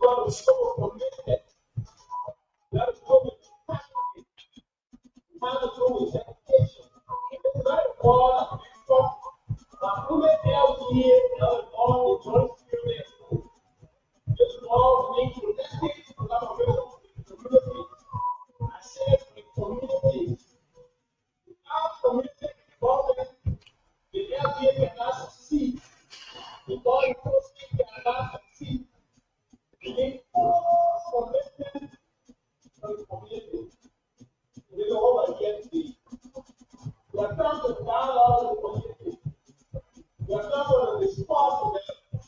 want to show commitment. That is what we practice. How to do with education. It's not all before. Who may tell you all the joint students? Just all need to educate collaboration with the community. I said with communities. Our community involvement, the LDA cannot succeed. The law enforcement cannot succeed. We need commitment from the community. We know what against the. We are trying to dialogue with the community. We are trying to respond to them.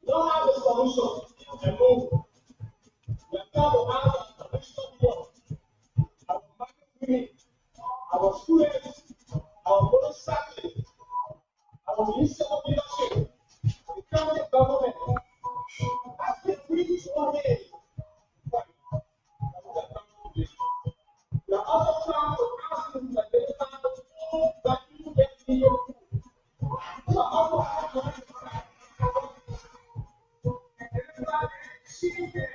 We don't have a solution and move. We are trying to have a solution for our community, our students, our motorcyclists, our municipal leadership, the county government. That's the three ways. We are also trying to ask them that they have that you get here. We are also trying to see them.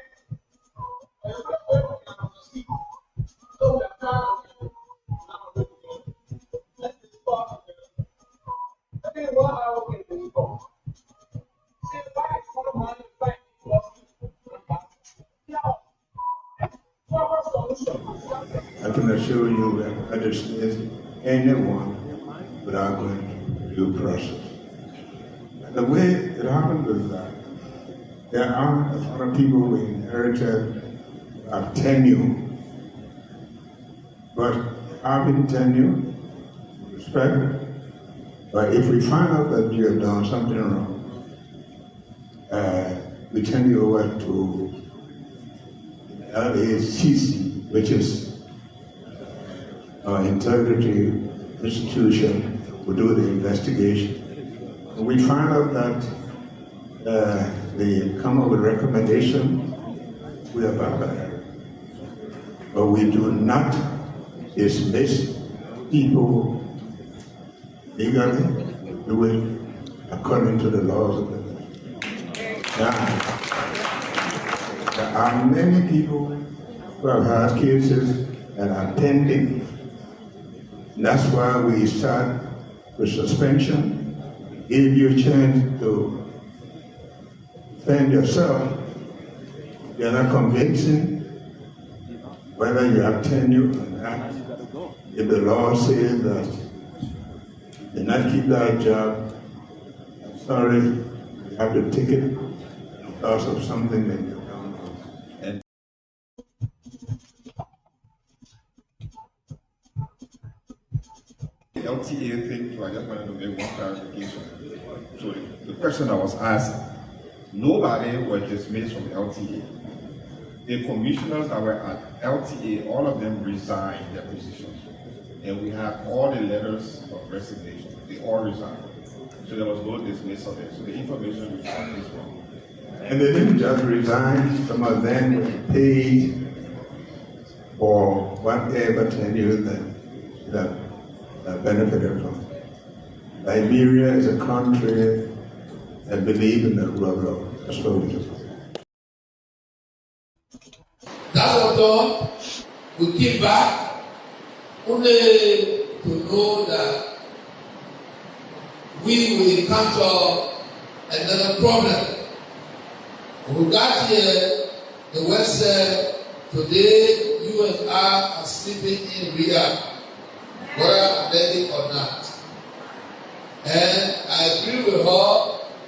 So we are trying to let's start with I think what I will get this for. See, why is one man fighting for I can assure you that I dismiss anyone without going through due process. And the way it happened is that there are a lot of people who inherited tenure, but having tenure, respect. But if we find out that you have done something wrong, we turn you over to LACC, which is our integrity institution, who do the investigation. And we find out that they come up with recommendation, we abide by that. But we do not dismiss people legally, do it according to the laws of the land. Now, there are many people who have had cases that are pending. And that's why we start with suspension, give you a chance to defend yourself. You're not convincing whether you have tenure or not. If the law says that you not keep that job, I'm sorry, you have to take it because of something that you've done. And the LTA thing, so I just wanted to make one clarification. So the question I was asked, nobody was dismissed from LTA. The commissioners that were at LTA, all of them resigned their positions. And we have all the letters of resignation. They all resigned. So there was no dismissal there. So the information we have is wrong. And they didn't just resign, some of them were paid for whatever tenure that benefited from. Liberia is a country that believes in the rule of law. That's what we do. That's what done. We came back only to know that we will encounter another problem. When we got here, the West said, today UFR are sleeping in Riyadh, whether authentic or not. And I agree with her.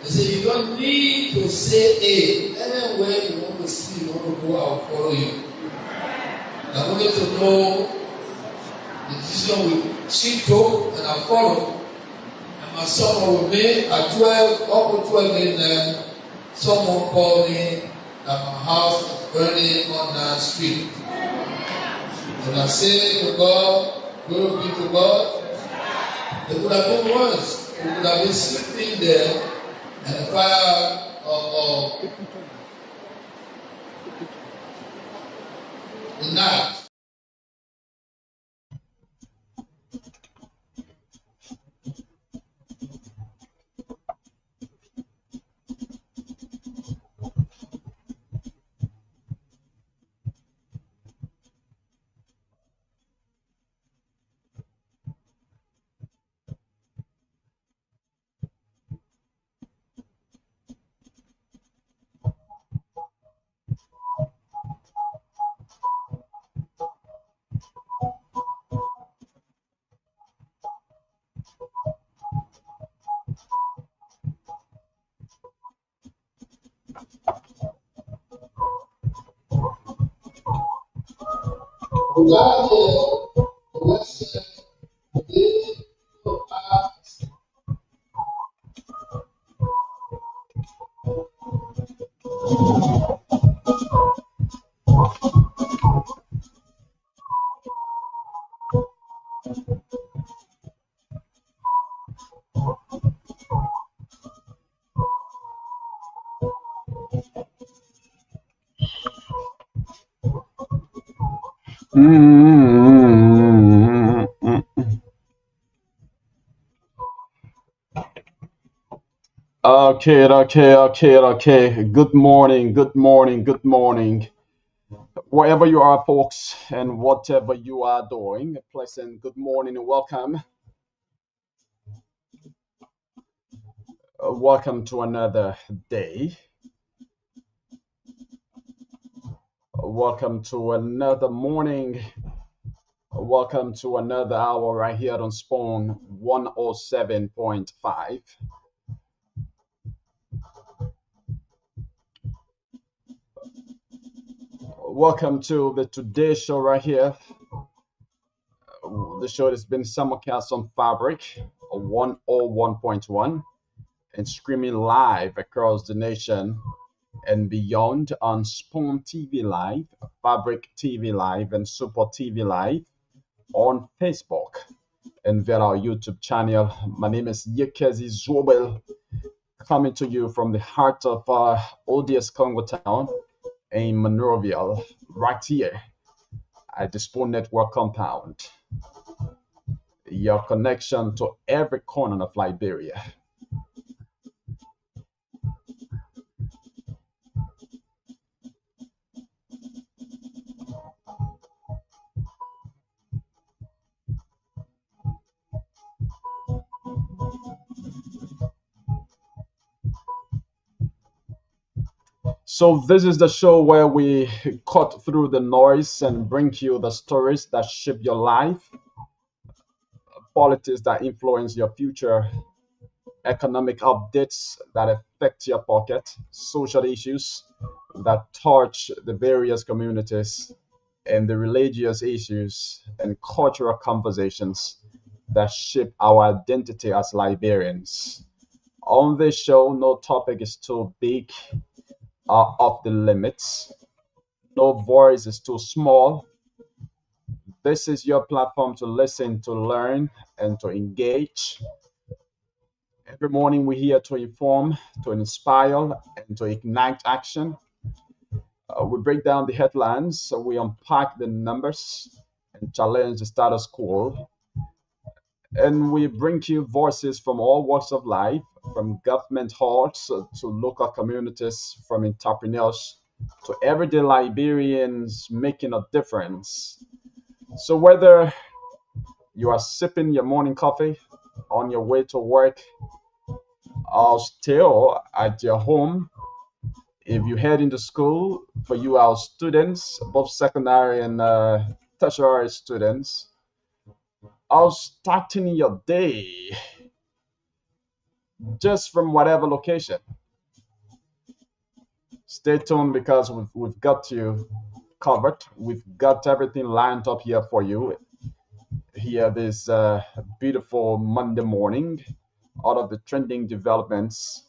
They say you don't need to say A. Anywhere you want to see, you want to go, I'll follow you. I wanted to know the decision with Shinto and I follow. And my son was made at 12, up to 12 in someone called me that my house is burning on that street. And I said to God, glory be to God, it would have been worse. It would have been sleeping there and the fire the night. Regarding the Western today, you are Okay. Good morning, good morning. Wherever you are, folks, and whatever you are doing, a pleasant good morning and welcome. Welcome to another day. Welcome to another morning. Welcome to another hour right here on Spawn 107.5. Welcome to the Today Show right here. The show has been simulcast on Fabric 101.1 and streaming live across the nation and beyond on Spoon TV Live, Fabric TV Live, and Super TV Live on Facebook and via our YouTube channel. My name is Yekezi Zobel, coming to you from the heart of ODS Congo town in Monrovia, right here at the Spoon Network compound. Your connection to every corner of Liberia. So this is the show where we cut through the noise and bring you the stories that shape your life, politics that influence your future, economic updates that affect your pocket, social issues that touch the various communities, and the religious issues and cultural conversations that shape our identity as Liberians. On this show, no topic is too big or off the limits. No voice is too small. This is your platform to listen, to learn, and to engage. Every morning we're here to inform, to inspire, and to ignite action. We break down the headlines, so we unpack the numbers and challenge the status quo. And we bring you voices from all walks of life, from government halls to local communities, from entrepreneurs to everyday Liberians making a difference. So whether you are sipping your morning coffee on your way to work or still at your home, if you head into school, for you our students, both secondary and tertiary students, are starting your day just from whatever location. Stay tuned because we've got you covered. We've got everything lined up here for you here this beautiful Monday morning. All of the trending developments,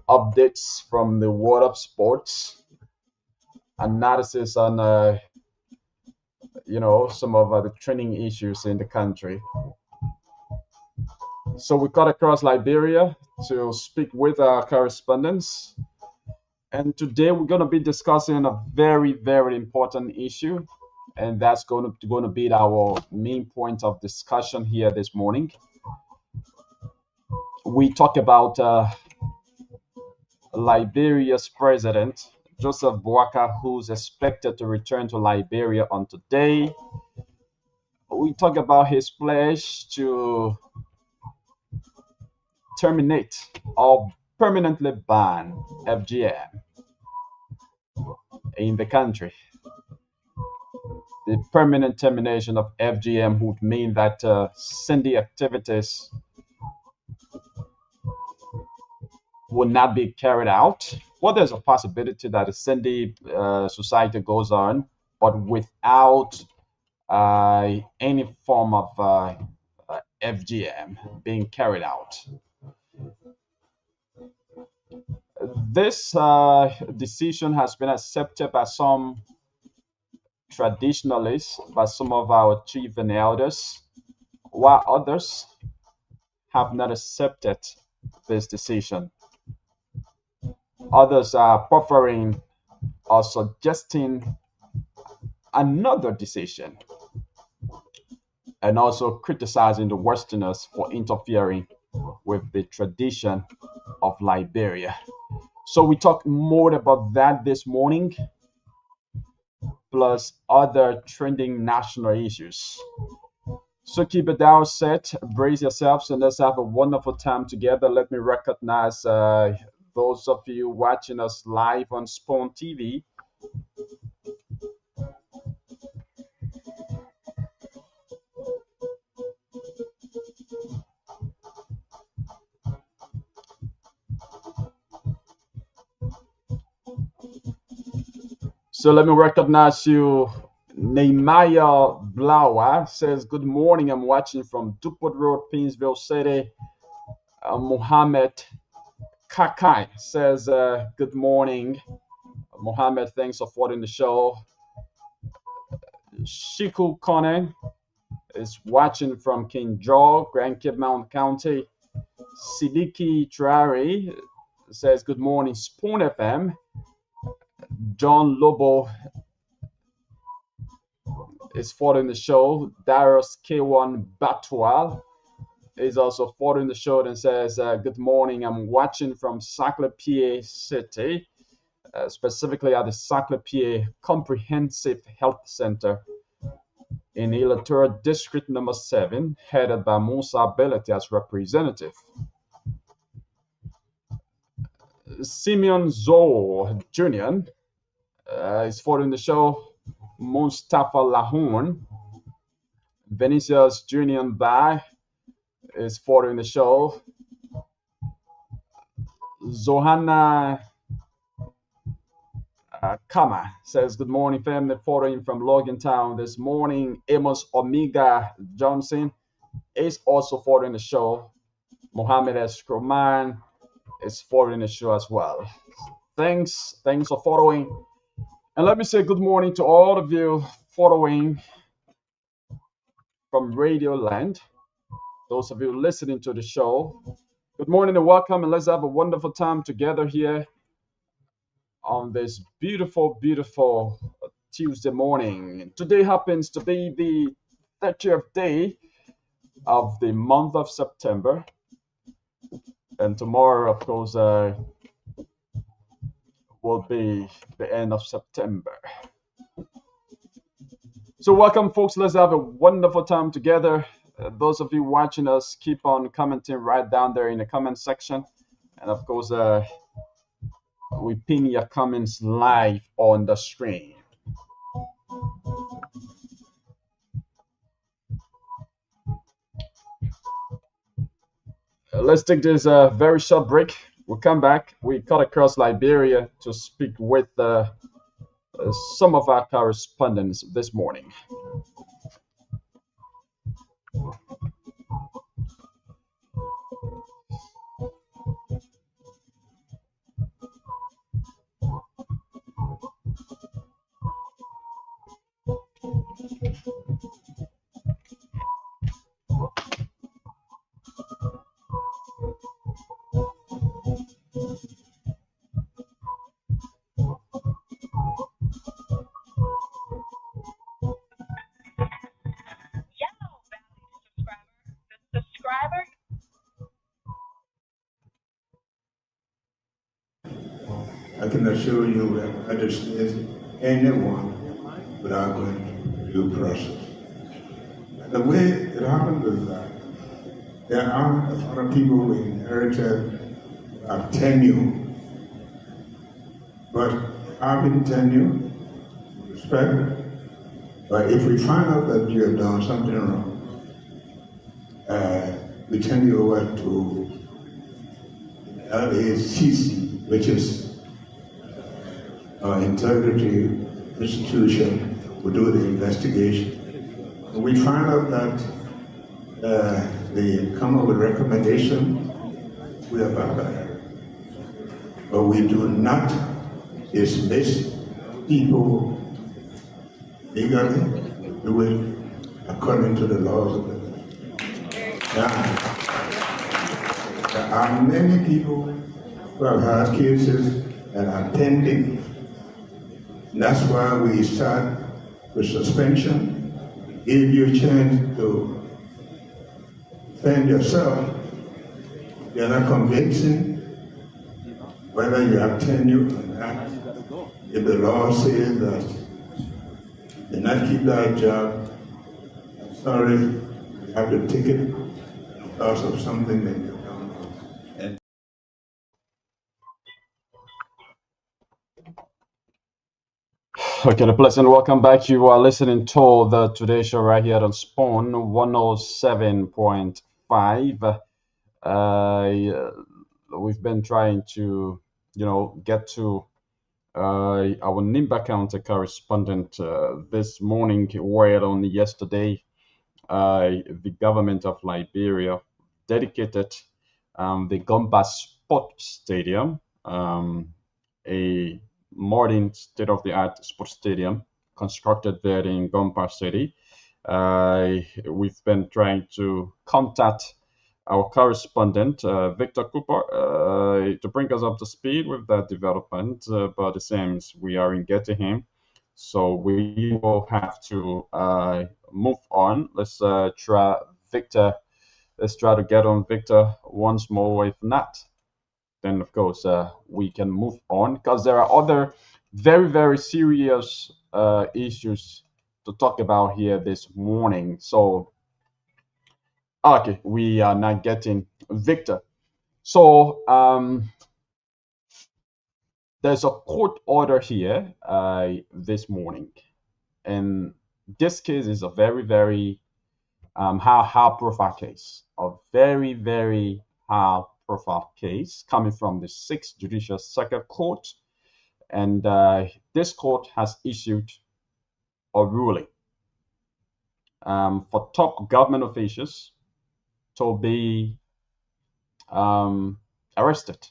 updates from the world of sports, analysis on some of the trending issues in the country. So we cut across Liberia to speak with our correspondents. And today we're going to be discussing a very, very important issue. And that's going to be our main point of discussion here this morning. We talk about Liberia's president, Joseph Boakai, who's expected to return to Liberia on today. We talk about his pledge to terminate or permanently ban FGM in the country. The permanent termination of FGM would mean that Cindy activities will not be carried out. Well, there's a possibility that a Sunday society goes on, but without any form of FGM being carried out. This decision has been accepted by some traditionalists, by some of our chief and elders, while others have not accepted this decision. Others are preferring or suggesting another decision and also criticizing the Westerners for interfering with the tradition of Liberia. So we talk more about that this morning, plus other trending national issues. So keep it down set, brace yourselves, and let's have a wonderful time together. Let me recognize those of you watching us live on Spawn TV. So let me recognize you. Nehemiah Blawa says, good morning. I'm watching from Dupont Road, Painesville City. Mohammed Kakai says, good morning. Mohammed, thanks for supporting the show. Shiku Kone is watching from King George, Grand Cape Mountain County. Sidiki Traore says, good morning, Spoon FM. John Lobo is following the show. Darius K1 Batwal is also following the show and says, good morning. I'm watching from Saclay City, specifically at the Saclay Comprehensive Health Center in Ilatura District number 7, headed by Musa Ability as representative. Simeon Zoe Jr. Is following the show. Mustafa Lahoun. Vinicius Junior Bai is following the show. Zohanna Kama says, good morning, family. Following from Logan Town this morning. Amos Omega Johnson is also following the show. Mohammed Estroman is following the show as well. Thanks for following. And let me say good morning to all of you following from Radio Land. Those of you listening to the show, good morning and welcome, and let's have a wonderful time together here on this beautiful, beautiful Tuesday morning. Today happens to be the 30th day of the month of September, and tomorrow, of course, will be the end of September. So welcome, folks. Let's have a wonderful time together. Those of you watching us, keep on commenting right down there in the comment section. And of course, we pin your comments live on the screen. Let's take this very short break. We'll come back. We cut across Liberia to speak with some of our correspondents this morning. I can assure you that I dismiss anyone without going through due process. And the way it happens is that there are a lot of people who inherited tenure, but having tenure, respect, but if we find out that you have done something wrong, we turn you over to LACC, which is our integrity institution, will do the investigation. We find out that they come up with recommendation. We abide by that. But we do not dismiss people legally. We do it according to the laws of the land. Now, there are many people who have had cases and are pending. And that's why we start with suspension, give you a chance to defend yourself. You're not convincing whether you have tenure or not. If the law says that you not keep that job, I'm sorry, you have to take it because of something that you've done. Okay, the pleasant welcome back. You are listening to the Today Show right here on Spawn 107.5. We've been trying to, get to our Nimba County correspondent this morning, where only yesterday the government of Liberia dedicated the Gomba Sport Stadium, a modern state-of-the-art sports stadium constructed there in Gomba City. We've been trying to contact our correspondent, Victor Cooper, to bring us up to speed with that development, but it seems we aren't getting him. So we will have to move on. Let's try Victor. Let's try to get on Victor once more. If not, then of course we can move on, because there are other very, very serious issues to talk about here this morning. So, okay, we are not getting Victor. So, there's a court order here this morning, and this case is a very, very high-profile case, a very, very high-profile case coming from the 6th Judicial Circuit Court, and this court has issued a ruling for top government officials to be arrested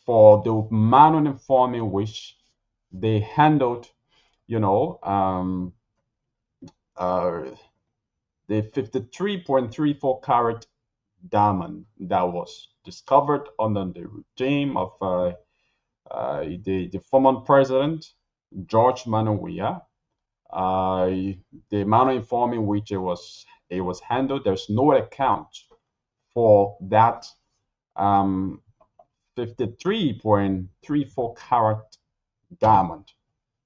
for the manner and form in which they handled, the 53.34 carat diamond that was discovered under the regime of the former president George Weah. The manner and form in which it was handled, there's no account for that 53.34 carat diamond.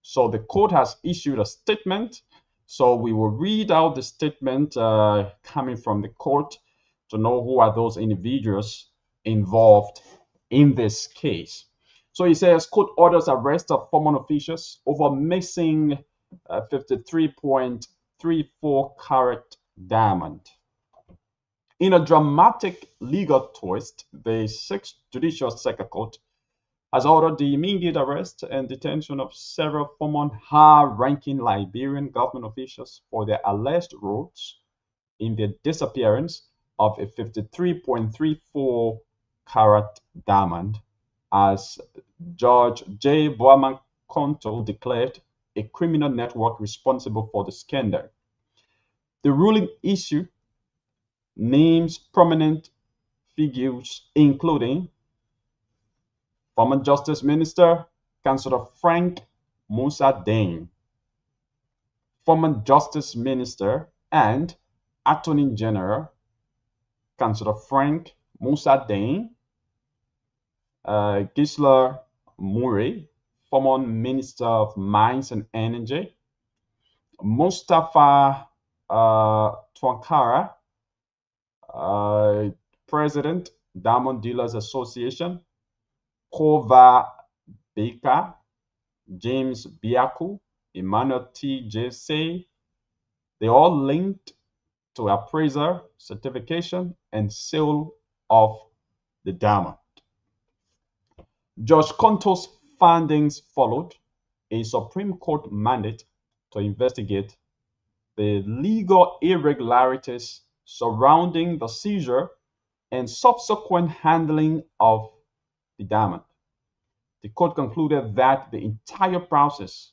So the court has issued a statement. So we will read out the statement coming from the court to know who are those individuals involved in this case. So he says, court orders arrest of former officials over missing 53.34 carat diamond. In a dramatic legal twist, the 6th Judicial Circuit Court has ordered the immediate arrest and detention of several former high-ranking Liberian government officials for their alleged roles in the disappearance of a 53.34 carat diamond, as Judge J. Boaman Konto declared a criminal network responsible for the scandal. The ruling issue names prominent figures including former Justice Minister, Councillor Frank Musa Dane, former Justice Minister and Attorney General, Councillor Frank Musa Dane, Gisela Murray, former Minister of Mines and Energy, Mustafa Twankara, President, Diamond Dealers Association, Kova Baker, James Biaku, Emmanuel T.J. They all linked to appraiser, certification, and sale of the diamond. Judge Conto's findings followed a Supreme Court mandate to investigate the legal irregularities surrounding the seizure and subsequent handling of the diamond. The court concluded that the entire process,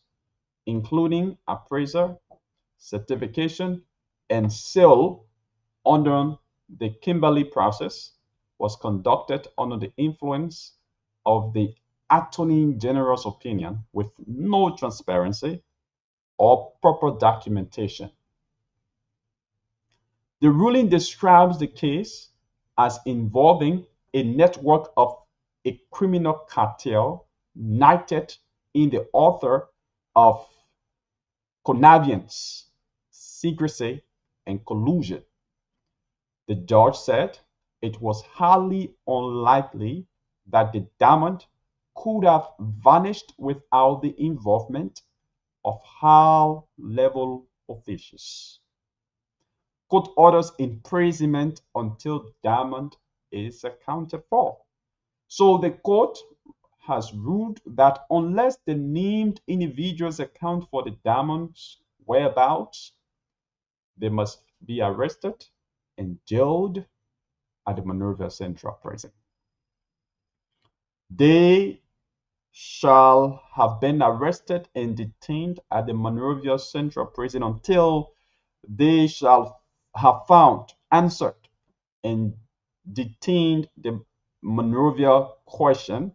including appraisal, certification, and sale under the Kimberley process, was conducted under the influence of the Attorney General's opinion with no transparency or proper documentation. The ruling describes the case as involving a network of a criminal cartel united in the author of connivance, secrecy, and collusion. The judge said it was highly unlikely that the diamond could have vanished without the involvement of high-level officials. Court orders imprisonment until diamond is accounted for. So the court has ruled that unless the named individuals account for the diamond's whereabouts, they must be arrested and jailed at the Monrovia Central Prison. They shall have been arrested and detained at the Monrovia Central Prison until they shall have found, answered, and detained the Monrovia question,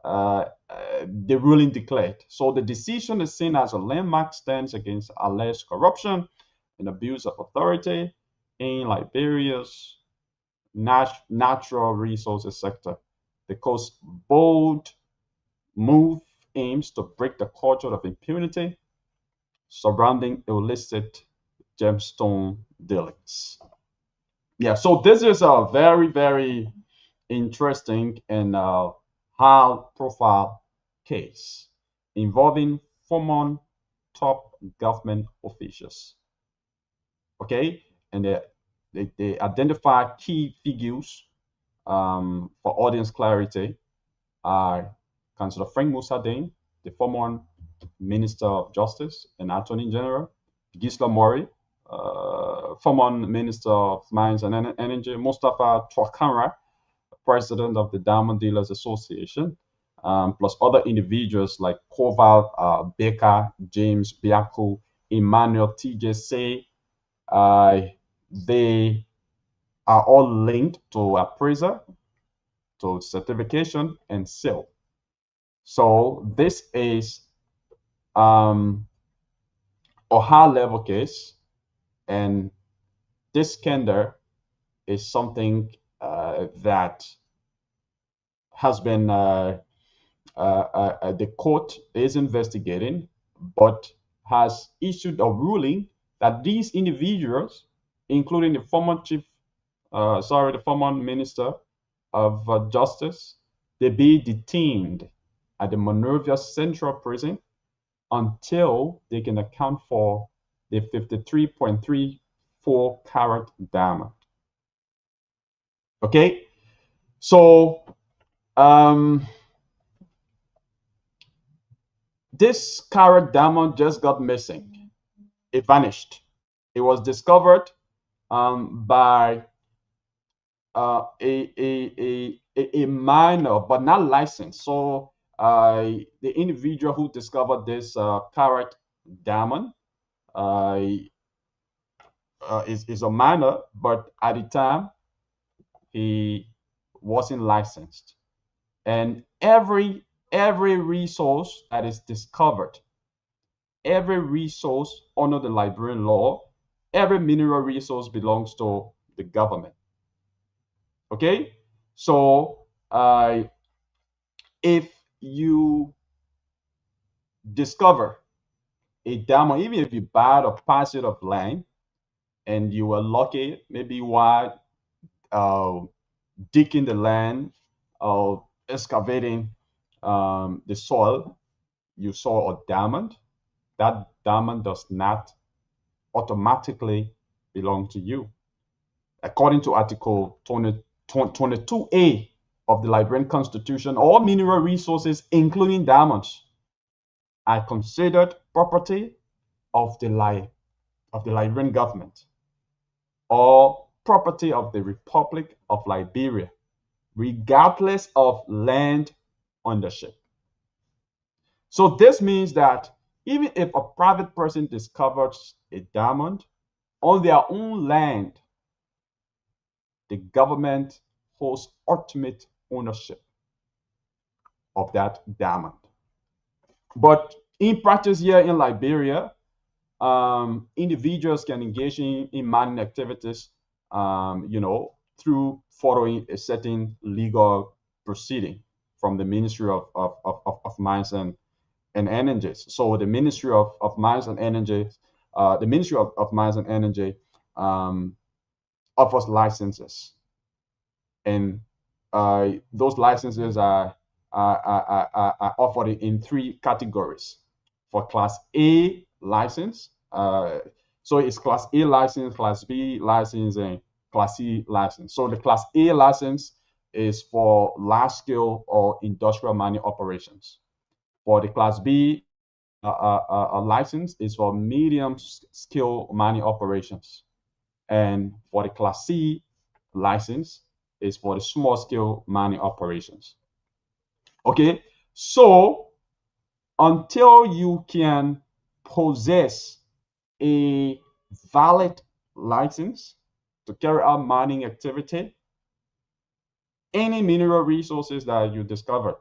the ruling declared. So the decision is seen as a landmark stance against alleged corruption and abuse of authority in Liberia's natural resources sector. The court's bold move aims to break the culture of impunity surrounding illicit gemstone dealings. Yeah, so this is a very, very interesting and high-profile case involving former top government officials. Okay, and they identify key figures for audience clarity are Councillor Frank Musadin, the former Minister of Justice and Attorney General, Gisla Mori, former Minister of Mines and Energy, Mustafa Twakanra, President of the Diamond Dealers Association, plus other individuals like Koval Baker, James Biaku, Emmanuel TJC. They are all linked to appraiser, to certification, and sale. So this is a high-level case, and this scandal is something that has been the court is investigating, but has issued a ruling that these individuals, including the former the former Minister of Justice, they be detained at the Monrovia Central Prison until they can account for the 53.34 carat diamond. Okay, so this carat diamond just got missing. It vanished. It was discovered by a minor, but not licensed. So the individual who discovered this carat diamond is a minor, but at the time he wasn't licensed. And every resource that is discovered, every resource under the Liberian law, every mineral resource belongs to the government. Okay, so if you discover a diamond, even if you buy a parcel of land and you were lucky, maybe while digging the land or excavating the soil, you saw a diamond, that diamond does not automatically belong to you. According to Article 22A of the Liberian Constitution, all mineral resources, including diamonds, are considered property of the Liberian government or property of the Republic of Liberia, regardless of land ownership. So this means that even if a private person discovers a diamond on their own land, the government holds ultimate ownership of that diamond. But in practice here in Liberia, individuals can engage in mining activities, through following a certain legal proceeding from the Ministry of Mines and Energies. So the Ministry of Mines and Energy, offers licenses, and those licenses are offered in three categories. For Class A license, so it's Class A license, Class B license, and Class C license. So the Class A license is for large-scale or industrial mining operations. For the Class B license is for medium-scale mining operations, and for the Class C license is for the small-scale mining operations. Okay, so until you can possess a valid license to carry out mining activity, any mineral resources that you discover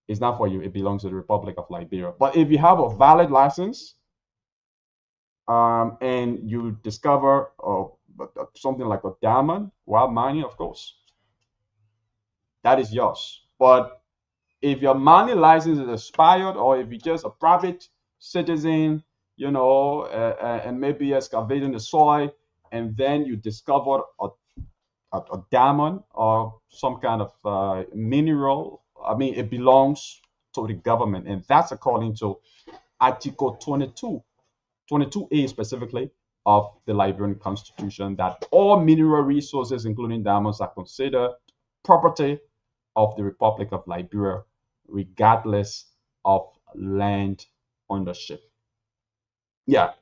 is not for you. It belongs to the Republic of Liberia. But if you have a valid license, and you discover something like a diamond while mining, of course, that is yours. But if your mining license is expired, or if you're just a private citizen, and maybe excavating the soil, and then you discover a diamond or some kind of mineral, I mean, it belongs to the government, and that's according to Article 22A specifically of the Liberian Constitution, that all mineral resources, including diamonds, are considered property of the Republic of Liberia, regardless of land ownership. Yeah.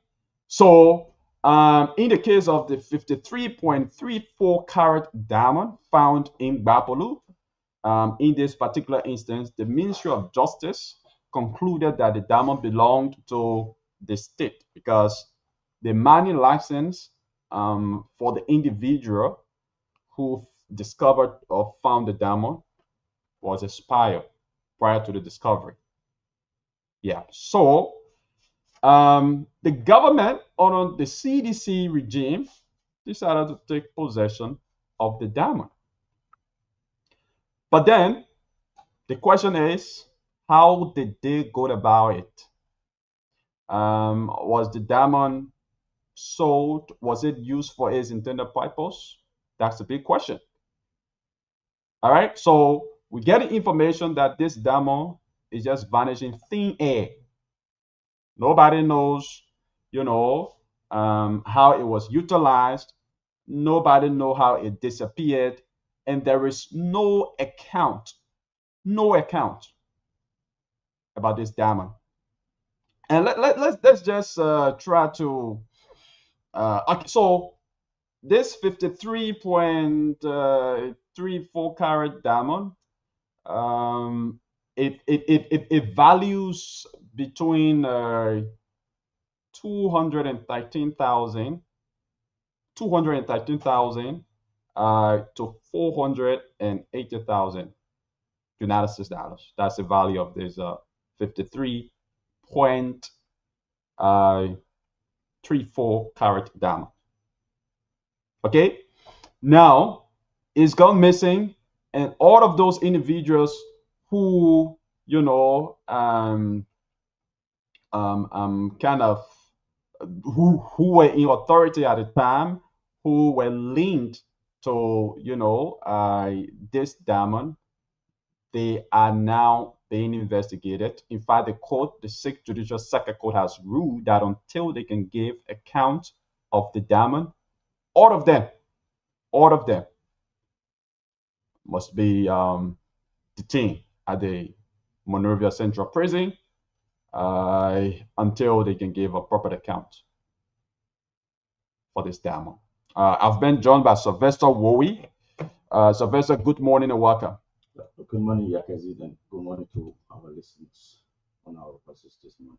So in the case of the 53.34 carat diamond found in Gbapolu, in this particular instance, the Ministry of Justice concluded that the diamond belonged to the state because the mining license for the individual who discovered or found the diamond was expired prior to the discovery. Yeah, so the government under the CDC regime decided to take possession of the diamond. But then the question is, how did they go about it? Was the diamond sold? Was it used for its intended purpose? That's the big question. All right, so we get the information that this diamond is just vanishing thin air. Nobody knows, how it was utilized. Nobody knows how it disappeared, and there is no account about this diamond. And let's just try to okay, so this 53.34 carat diamond, it values between 213,000 to 480,000 United States dollars. That's the value of this 53.34 carat diamond. Okay, now it's gone missing, and all of those individuals who kind of who were in authority at the time, who were linked to this diamond, they are now being investigated. In fact, the Sixth Judicial Circuit Court has ruled that until they can give account of the diamond, all of them must be detained at the Monrovia Central Prison until they can give a proper account for this diamond. I've been joined by Sylvester Wowie. Sylvester, good morning and welcome. Good morning, Yakazid, and good morning to our listeners on our process this morning.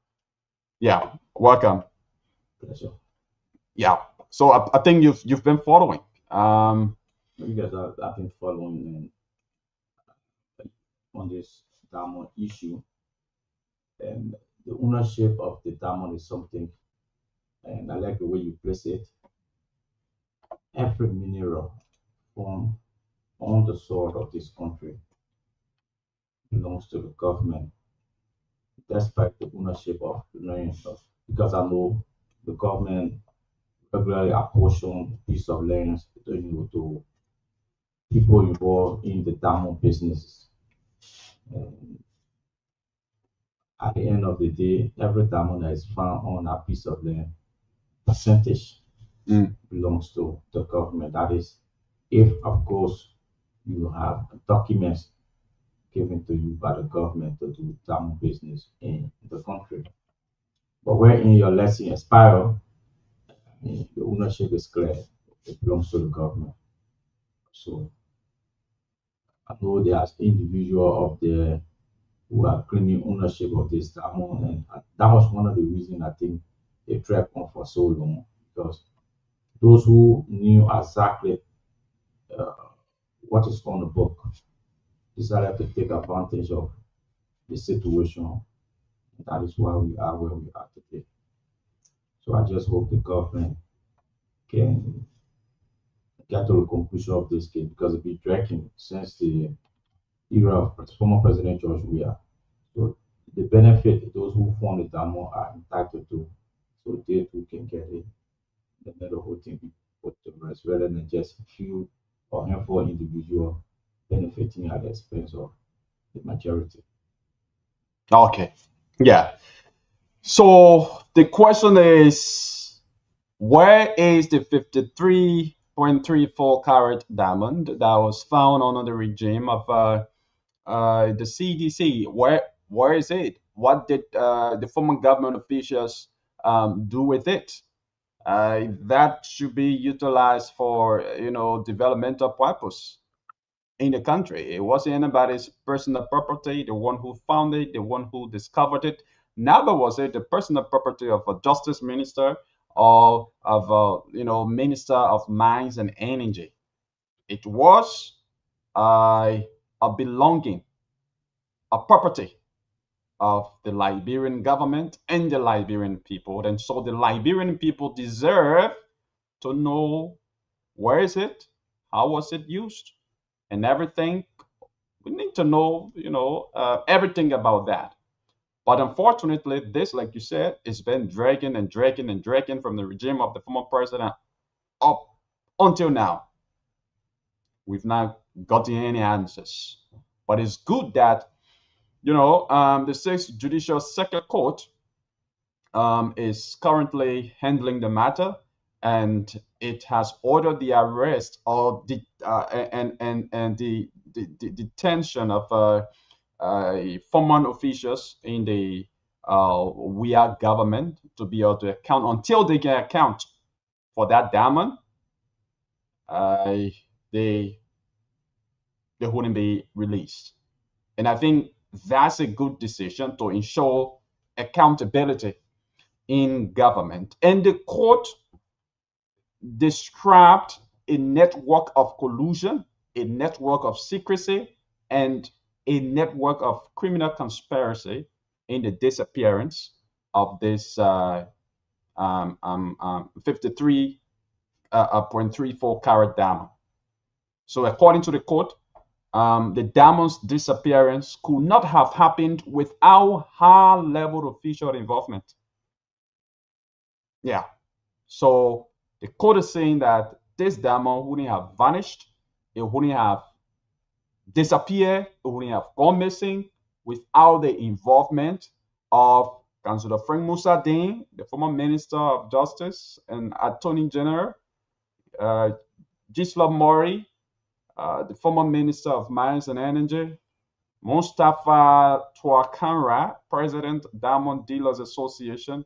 Yeah, welcome. Pleasure. Yeah, so I think you've been following. You guys have been following on this diamond issue, and the ownership of the diamond is something, and I like the way you place it. Every mineral found on the soil of this country belongs to the government, despite the ownership of the millions of. Because I know the government regularly apportion piece of land to people involved in the diamond business. And at the end of the day, every diamond that is found on a piece of land, percentage belongs to the government. That is, if of course you have documents given to you by the government to do diamond business in the country. But wherein your license expire, the ownership is clear. It belongs to the government. So I know there's individual up there who are claiming ownership of this diamond, and that was one of the reasons I think they dragged on for so long, because those who knew exactly uh, what is on the book decided to take advantage of the situation. That is why we are where we are today. So I just hope the government can get to the conclusion of this case, because it's been dragging since the era of former President George Weah. So the benefit those who fund the diamond are entitled to, so they too can get it. And then the whole thing be put to rest, rather than just a few or handful of individuals benefiting at the expense of the majority. Okay, yeah. So the question is, where is the 53.34 carat diamond that was found under the regime of the CDC? Where is it? What did the former government officials do with it? That should be utilized for developmental purpose in the country. It wasn't anybody's personal property. The one who found it, the one who discovered it. Never was it the personal property of a justice minister or of a minister of mines and energy. It was a belonging, a property of the Liberian government and the Liberian people. And so the Liberian people deserve to know where is it, how was it used, and everything. We need to know, everything about that. But unfortunately, this, like you said, has been dragging and dragging and dragging from the regime of the former president up until now. We've not gotten any answers. But it's good that, the Sixth Judicial Circuit Court is currently handling the matter, and it has ordered the arrest or the and the detention of former officials in the WIA government to be able to account until they can account for that diamond. They wouldn't be released, and I think that's a good decision to ensure accountability in government. And the court described a network of collusion, a network of secrecy, and a network of criminal conspiracy in the disappearance of this 53.34 carat diamond. So, according to the court, the diamond's disappearance could not have happened without high level official involvement. Yeah. So the court is saying that this diamond wouldn't have vanished, it wouldn't have disappeared, it wouldn't have gone missing without the involvement of Councillor Frank Musa Dean, the former Minister of Justice and Attorney General, Gislop Murray, the former Minister of Mines and Energy, Mustafa Tuakanra, President, Diamond Dealers Association,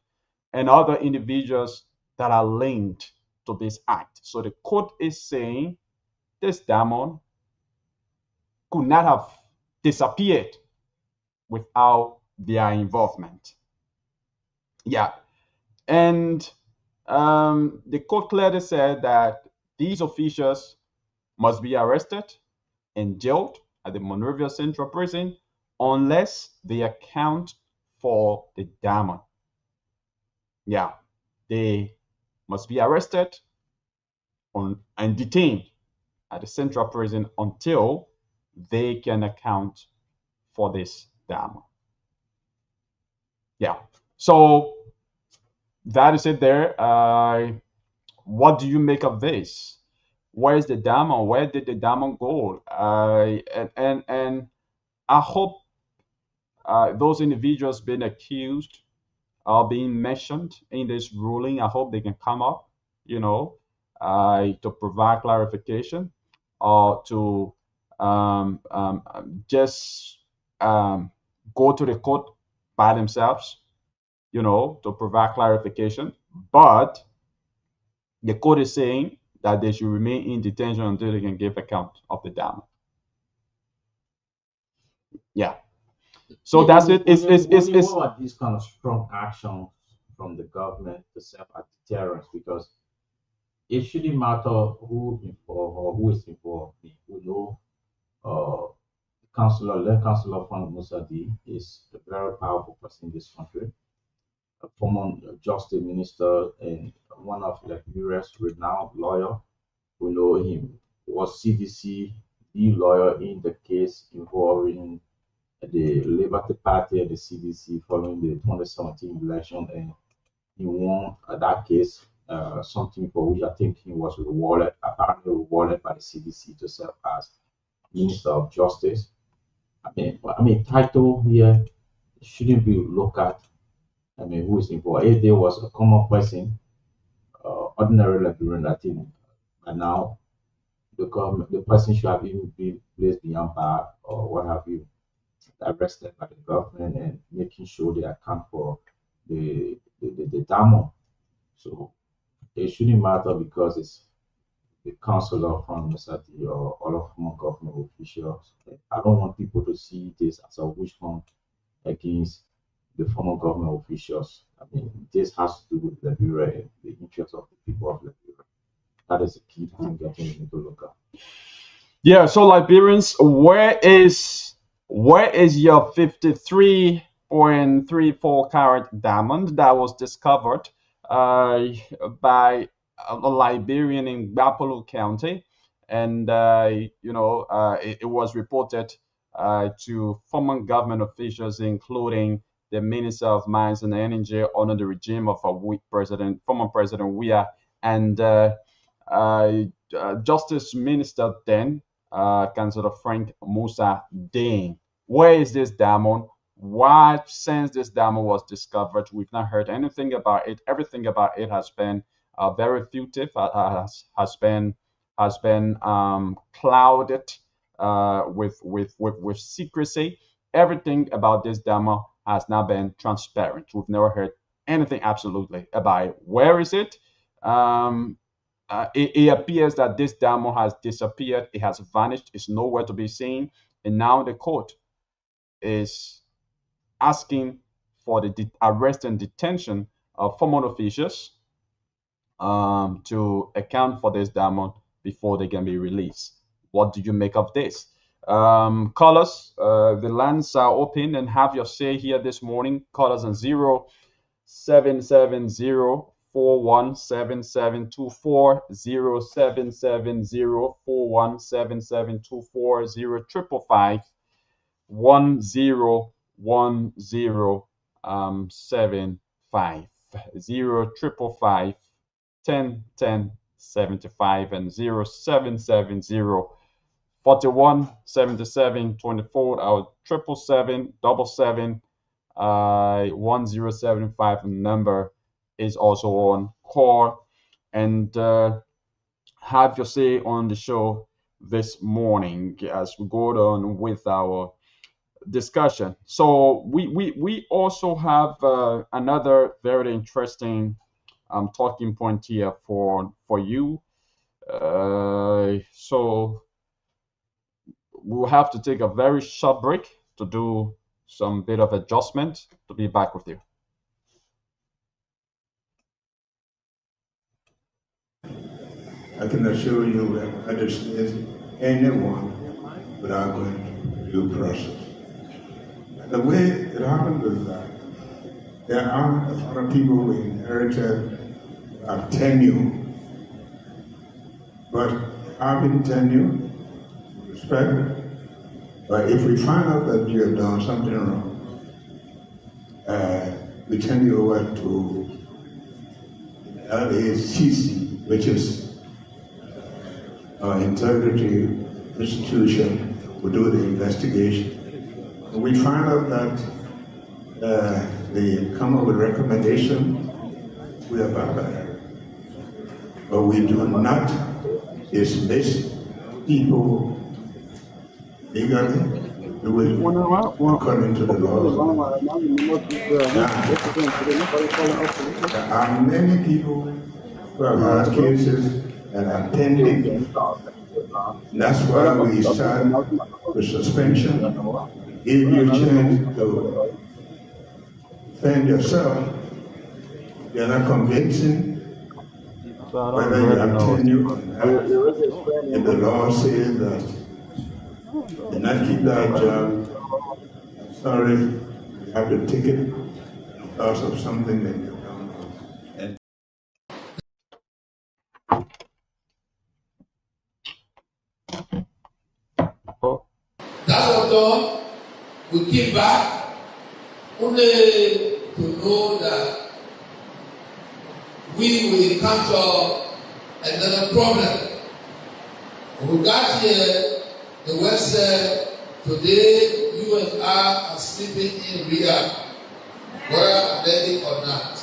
and other individuals that are linked to this act. So the court is saying this diamond could not have disappeared without their involvement. Yeah. And the court clearly said that these officials must be arrested and jailed at the Monrovia Central Prison unless they account for the diamond. Yeah, they must be arrested and detained at the Central Prison until they can account for this diamond. Yeah, so that is it there. What do you make of this? Where is the diamond? Where did the diamond go? And I hope those individuals being accused are being mentioned in this ruling. I hope they can come up, to provide clarification or to just go to the court by themselves, to provide clarification. But the court is saying that they should remain in detention until they can give account of the damage. Yeah. So that's it. What are these kind of strong actions from the government to serve as deterrence? Because it shouldn't matter who involved or who is involved. We know Land Councillor Frank Musadi is a very powerful person in this country, a former justice minister and one of Liberia's renowned lawyer. We know him was CDC the lawyer in the case involving the Liberty Party and the CDC following the 2017 election, and he won that case, something for which I think he was apparently rewarded by the CDC to serve as Minister of Justice. I mean, title here shouldn't be looked at. I mean, who is involved? If there was a common person, ordinary Liberian, I think, and now the person should have even been placed beyond bar or what have you, arrested by the government and making sure they account for the diamond. So it shouldn't matter because it's the councillor from Musati or other former government officials. I don't want people to see this as a witch hunt against the former government officials. I mean, this has to do with Liberia and the interests of the people of Liberia. That is a key thing that we need to look at. Yeah, so Liberians, where is your 53.34 carat diamond that was discovered by a Liberian in Gbapolo County? And it was reported to former government officials, including the Minister of Mines and Energy under the regime of former President Weah, and Justice Minister then, Councillor Frank Musa Dane. Where is this diamond? Why, since this diamond was discovered, we've not heard anything about it. Everything about it has been very fugitive, has been clouded with secrecy. Everything about this diamond has not been transparent. We've never heard anything absolutely about it. Where is it? It appears that this diamond has disappeared. It has vanished. It's nowhere to be seen. And now the court is asking for the arrest and detention of former officials to account for this diamond before they can be released. What do you make of this? Callers, the lines are open and have your say here this morning. Callers on 0770-417724, 0770-417724, 0555-101075, 0555-101075, and 0770-417724, our 777-777-1075 number is also on call. And have your say on the show this morning as we go on with our discussion. So we also have another very interesting talking point here for you. So we'll have to take a very short break to do some bit of adjustment to be back with you. I can assure you that I dismiss anyone without going through due process. The way it happened is that there are a lot of people who inherited tenure, but having tenure, respect, but if we find out that you have done something wrong, we turn you over to LACC, which is our integrity institution, will do the investigation. And we find out that they come up with recommendation, we abide by that. But we do not dismiss people legally. We will, according to the law. There are many people who have had cases that are pending. That's why we start with suspension. Give you a chance to defend yourself. You're not convincing whether you have tenure or not. And the law says that you not keep that job. I'm sorry, you have to take it because of something that you've done. That's what done. We came back only to know that we will encounter another problem. When we got here, the West said, today you and I are sleeping in Riyadh, whether ready or not.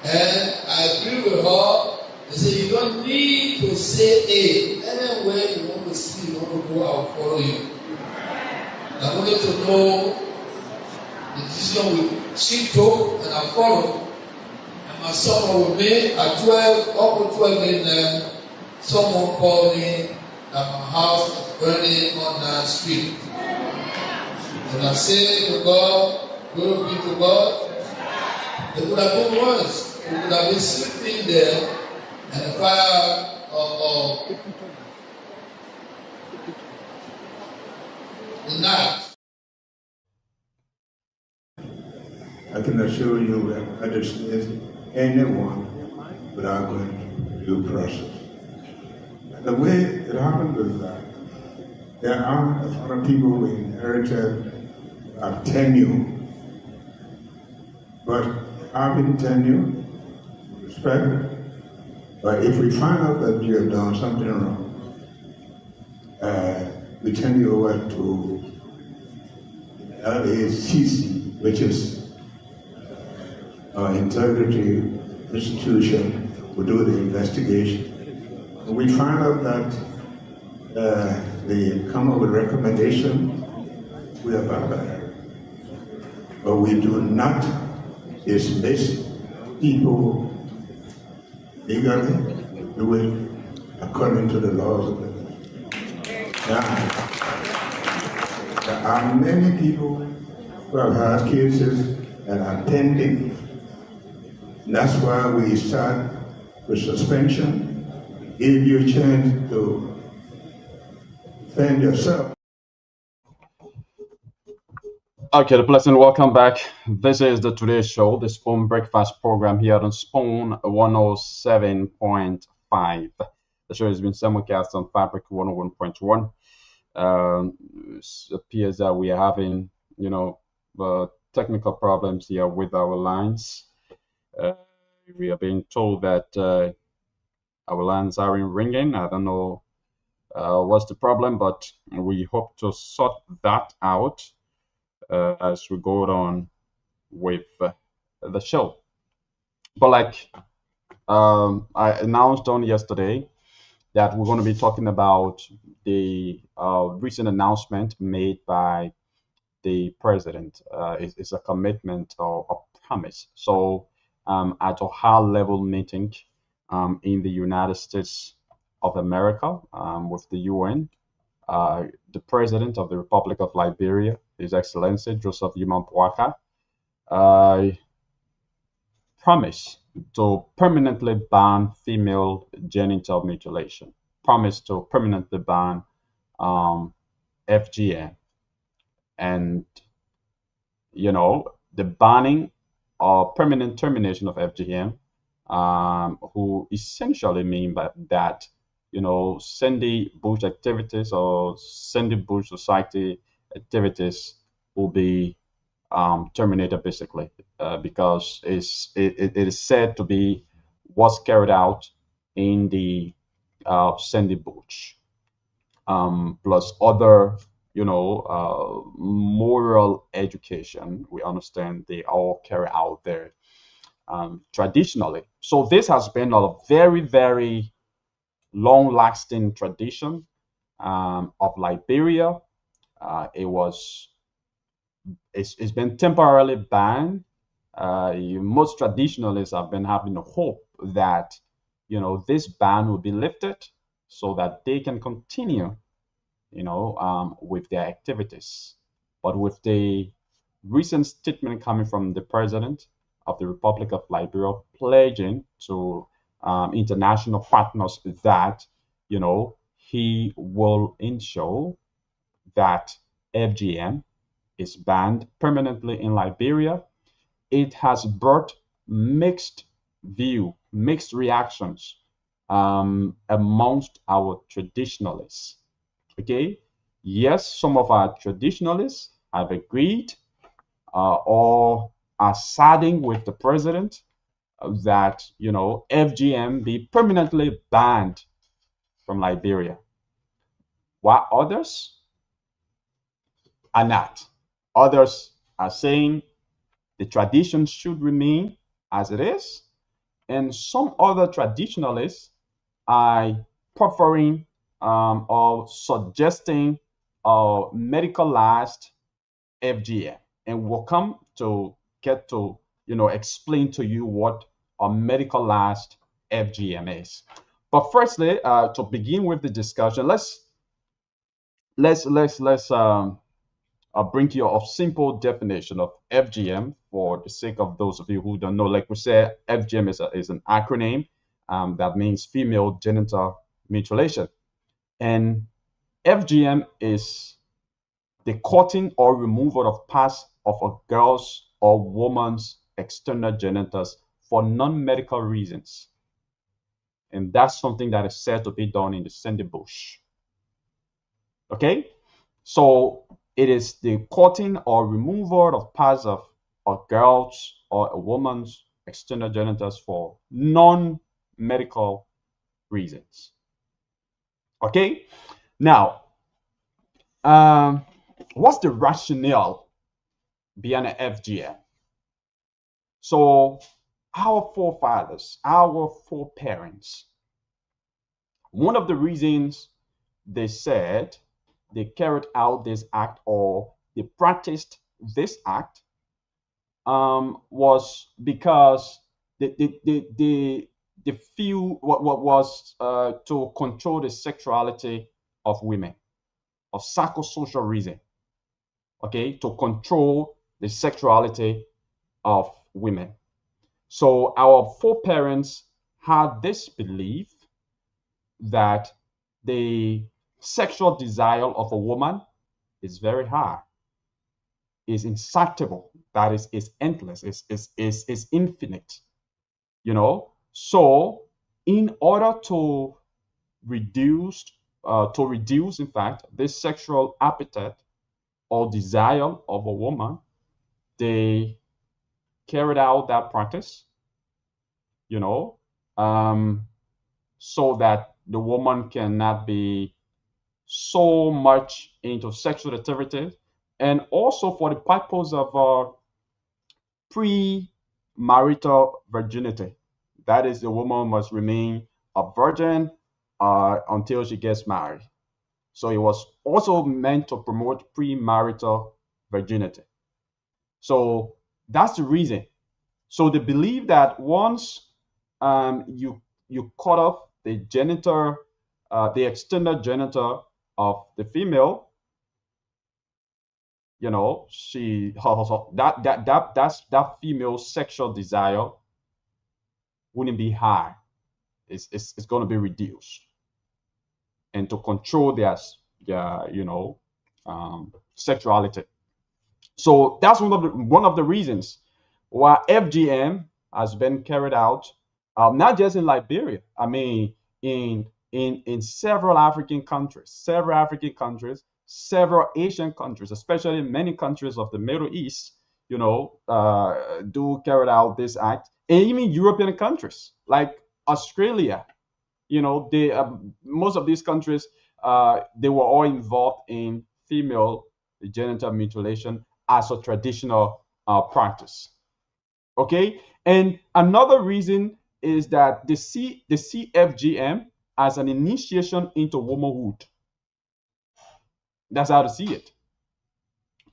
And I agree with her. They say you don't need to say A. Anywhere you want to see, you want to go, I'll follow you. I wanted to know the decision she took and I followed. And my son was with me at 12, up to 12 midnight. Someone called me that my house is burning on that street. And I said to God, glory be to God. It would have been worse. It would have been sleeping there and the fire of the night. I can assure you that I dismiss anyone without going through due process. The way it happened is that there are a lot of people who inherited tenure, but having tenure, respect, but if we find out that you have done something wrong, we turn you over to LACC, which is our integrity institution, will do the investigation. And we find out that they come up with recommendation, we abide by that. But we do not dismiss people legally. We will, according to the laws of the land. Now, there are many people who have had cases that are pending. And that's why we start with suspension. Give you a chance to defend yourself. Okay, the pleasant welcome back. This is the Today Show, the Spoon Breakfast program here on Spoon 107.5. The show has been simulcast on Fabric 101.1. It appears that we are having, technical problems here with our lines. We are being told that our lines aren't ringing. I don't know what's the problem, but we hope to sort that out as we go on with the show. But like I announced on yesterday, that we're going to be talking about the recent announcement made by the president. It's a commitment or a promise. So, at a high level meeting in the United States of America with the UN, the president of the Republic of Liberia, His Excellency Joseph Yuma Boakai, uh, promised to permanently ban female genital mutilation, promised to permanently ban FGM, and the banning or permanent termination of FGM, who essentially mean by that, Sandy Bush activities or Sandy Bush society activities will be terminated basically, because it is said to be was carried out in the Sandy Bush, plus other, moral education. We understand they all carry out there traditionally. So this has been a very, very long-lasting tradition of Liberia. It's been temporarily banned. Most traditionalists have been having a hope that this ban will be lifted so that they can continue with their activities. But with the recent statement coming from the president of the Republic of Liberia pledging to international partners that he will ensure that FGM is banned permanently in Liberia, it has brought mixed reactions amongst our traditionalists. Okay, yes, some of our traditionalists have agreed or are siding with the president that FGM be permanently banned from Liberia, while others are not. Others are saying the tradition should remain as it is, and some other traditionalists are preferring or suggesting medicalized FGM, and we'll come to get to explain to you what a medicalized FGM is. But firstly, to begin with the discussion, let's bring you a simple definition of FGM for the sake of those of you who don't know. Like we said, FGM is an acronym that means female genital mutilation, and FGM is the cutting or removal of parts of a girl's or woman's external genitals for non-medical reasons. And that's something that is said to be done in the Sandy Bush. Okay? So it is the cutting or removal of parts of a girl's or a woman's external genitals for non-medical reasons. Okay? Now, what's the rationale behind an FGM? So our forefathers, our foreparents, one of the reasons they said they carried out this act or they practiced this act was because they feel what was to control the sexuality of women, of psychosocial reason, okay, to control the sexuality of women. So our foreparents had this belief that the sexual desire of a woman is very high, is insatiable, that is endless, is infinite, So in order to reduce, in fact, this sexual appetite or desire of a woman, they carried out that practice, so that the woman cannot be so much into sexual activity, and also for the purpose of pre-marital virginity. That is, the woman must remain a virgin until she gets married. So it was also meant to promote premarital virginity. So that's the reason. So they believe that once you cut off the genital, the external genital of the female, she that female sexual desire wouldn't be high. It's going to be reduced, and to control their sexuality. So that's one of the reasons why FGM has been carried out, not just in Liberia. I mean, in several African countries, several Asian countries, especially many countries of the Middle East, do carry out this act, and even European countries like Australia. They most of these countries, they were all involved in female genital mutilation as a traditional practice. Okay, and another reason is that they see FGM as an initiation into womanhood. That's how to see it.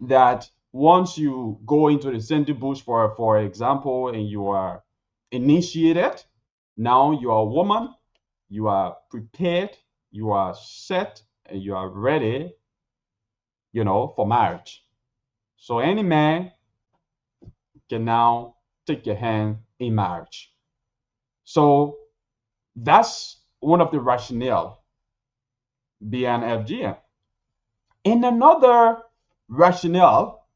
That once you go into the Sandy Bush, for example, and you are initiated, now you are a woman, you are prepared, you are set, and you are ready, for marriage. So any man can now take your hand in marriage. So that's one of the rationale behind FGM. And another rationale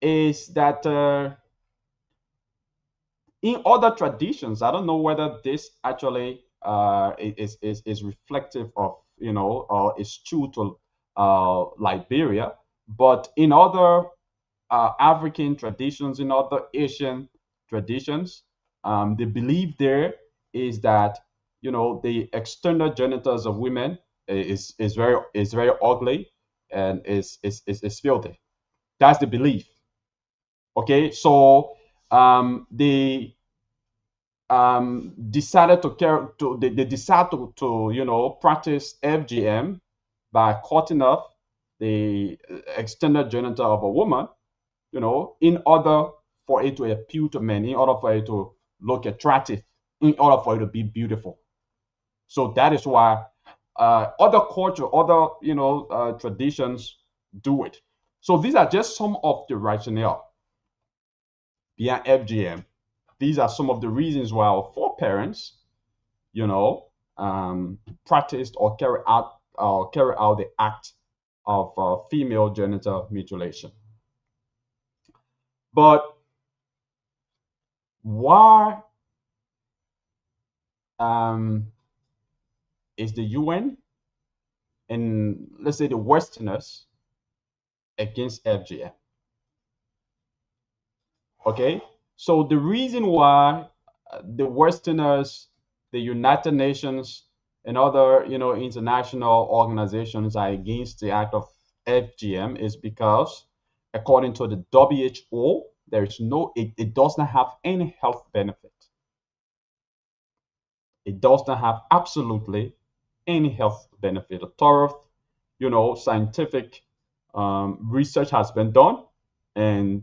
is that in other traditions, I don't know whether this actually is reflective of, or is true to Liberia, but in other African traditions, in other Asian traditions, the belief there is that the external genitals of women is very ugly and is filthy. That's the belief. Okay, so they decided they decide to practice FGM by cutting off the external genital of a woman, in order for it to appeal to men, in order for it to look attractive, in order for it to be beautiful. So that is why other culture, other traditions do it. So these are just some of the rationale behind FGM. These are some of the reasons why our foreparents, practiced or carry out the act of female genital mutilation. But why is the UN and, let's say, the Westerners against FGM? Okay, so the reason why the Westerners, the United Nations, and other international organizations are against the act of FGM is because, according to the WHO, it does not have any health benefit. It does not have absolutely any health benefit. A thorough, scientific research has been done, and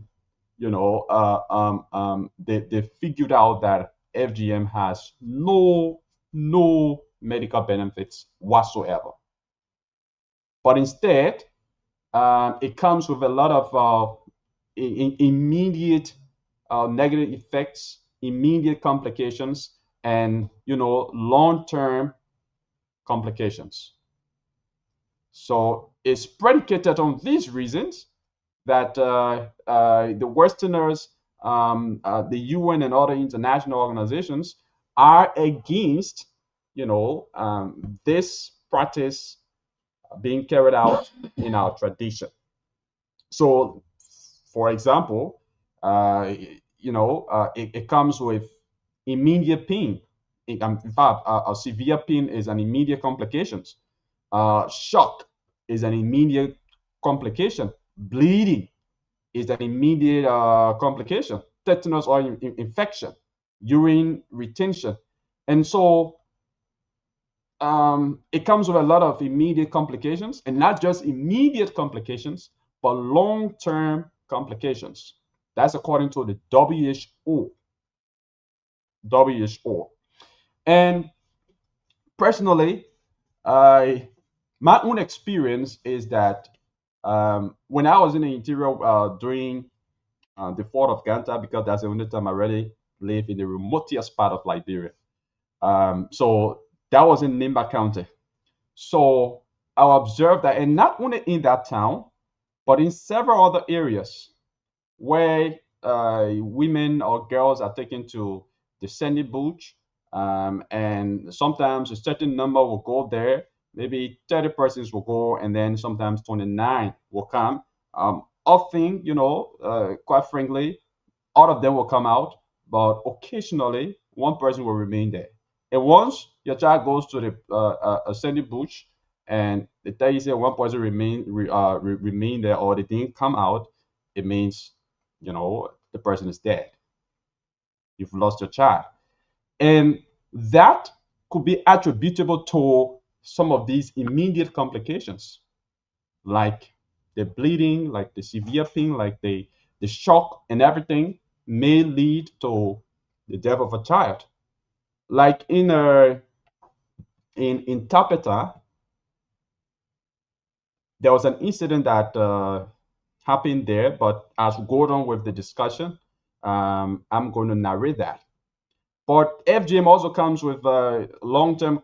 they figured out that FGM has no medical benefits whatsoever. But instead, it comes with a lot of immediate negative effects, immediate complications, and long-term complications. So it's predicated on these reasons that the Westerners, the UN, and other international organizations are against, this practice being carried out in our tradition. So, for example, it comes with immediate pain. In fact, a severe pain is an immediate complication. Shock is an immediate complication. Bleeding is an immediate complication. Tetanus or infection, urine retention. And so it comes with a lot of immediate complications, and not just immediate complications, but long-term complications. That's according to the WHO. WHO. And personally, I my own experience is that when I was in the interior during the Fort of Ganta, because that's the only time I really live in the remotest part of Liberia. So that was in Nimba County. So I observed that, and not only in that town, but in several other areas where women or girls are taken to the sandy beach, and sometimes a certain number will go there. Maybe 30 persons will go, and then sometimes 29 will come. Often, quite frankly, all of them will come out, but occasionally one person will remain there. And once your child goes to the sandy bush, and they tell you say one person remain there, or they didn't come out, it means the person is dead. You've lost your child, and that could be attributable to some of these immediate complications, like the bleeding, like the severe pain, like the shock and everything may lead to the death of a child. Like in Tapeta, there was an incident that happened there, but as we go on with the discussion, I'm going to narrate that. But FGM also comes with long-term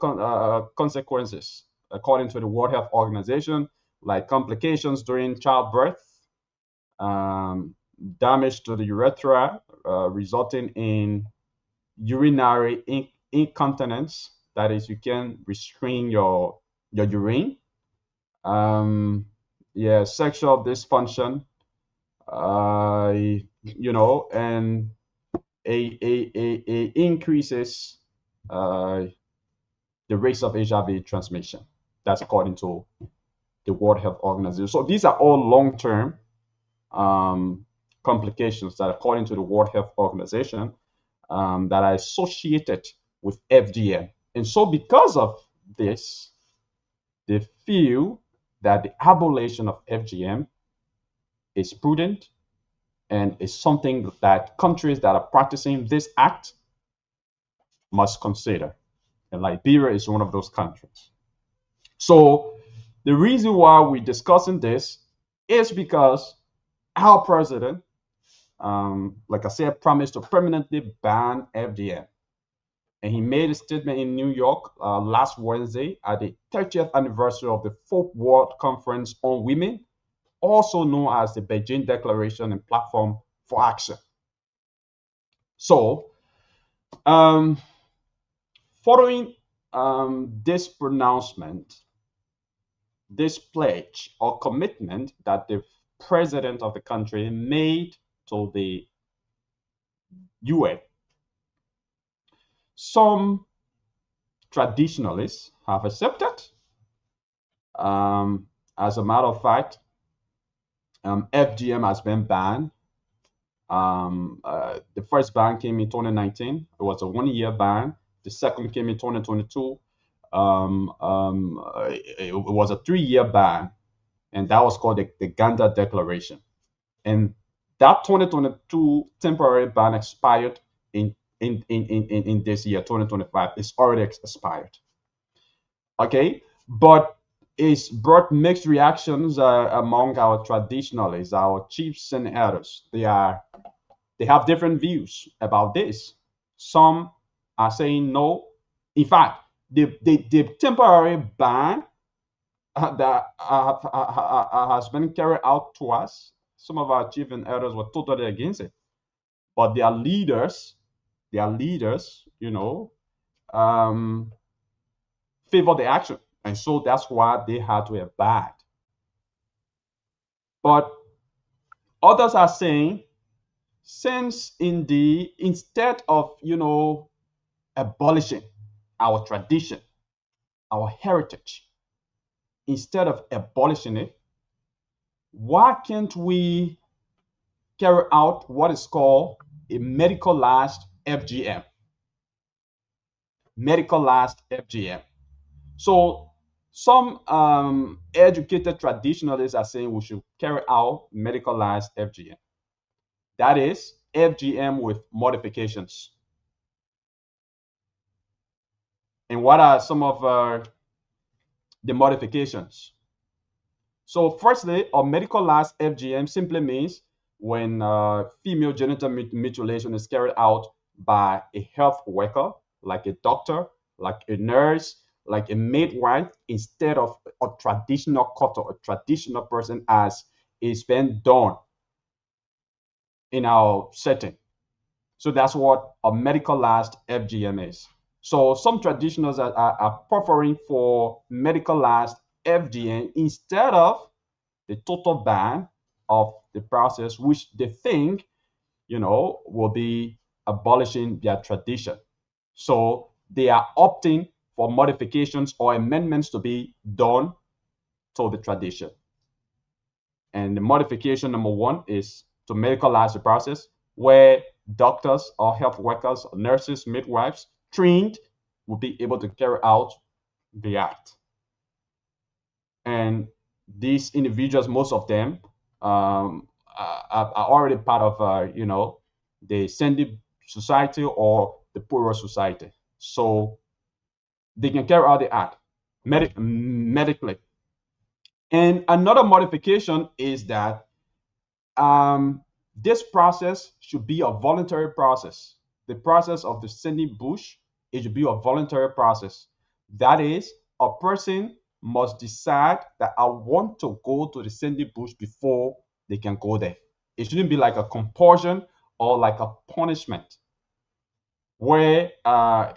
consequences, according to the World Health Organization, like complications during childbirth, um, damage to the urethra, resulting in urinary incontinence. That is, you can restrain your urine. Um, yeah, sexual dysfunction. And a increases uh, the rates of HIV transmission. That's according to the World Health Organization. So these are all long-term um, complications that, according to the World Health Organization, that are associated with FGM. And so, because of this, they feel that the abolition of FGM is prudent and is something that countries that are practicing this act must consider. And Liberia is one of those countries. So, the reason why we're discussing this is because our president, like I said, promised to permanently ban FGM. And he made a statement in New York last Wednesday at the 30th anniversary of the Fourth World Conference on Women, also known as the Beijing Declaration and Platform for Action. So, following this pronouncement, this pledge or commitment that the president of the country made to the UN, some traditionalists have accepted. As a matter of fact, FGM has been banned. The first ban came in 2019. It was a 1-year ban. The second came in 2022. It was a 3-year ban, and that was called the Ganda Declaration. And that 2022 temporary ban expired in this year, 2025. It's already expired. Okay, but it's brought mixed reactions among our traditionalists, our chiefs and elders. They have different views about this. Some are saying no. In fact, the temporary ban that has been carried out to us, some of our chief and elders were totally against it. But their leaders, favor the action. And so that's why they had to abide. But others are saying, since instead of abolishing our tradition, our heritage, instead of abolishing it, why can't we carry out what is called a medicalized FGM? Medicalized FGM. So some educated traditionalists are saying we should carry out medicalized FGM. That is FGM with modifications. And what are some of the modifications? So firstly, a medicalized FGM simply means when female genital mutilation is carried out by a health worker, like a doctor, like a nurse, like a midwife, instead of a traditional cutter, a traditional person as is being done in our setting. So that's what a medicalized FGM is. So some traditionals are preferring for medicalized FGM instead of the total ban of the process, which they think, will be abolishing their tradition. So they are opting for modifications or amendments to be done to the tradition. And the modification number one is to medicalize the process, where doctors or health workers, nurses, midwives, trained will be able to carry out the act. And these individuals, most of them, are already part of, the ascending society or the poorer society. So they can carry out the act medically. And another modification is that this process should be a voluntary process. The process of the sending bush, it should be a voluntary process. That is, a person must decide that I want to go to the sending bush before they can go there. It shouldn't be like a compulsion or like a punishment where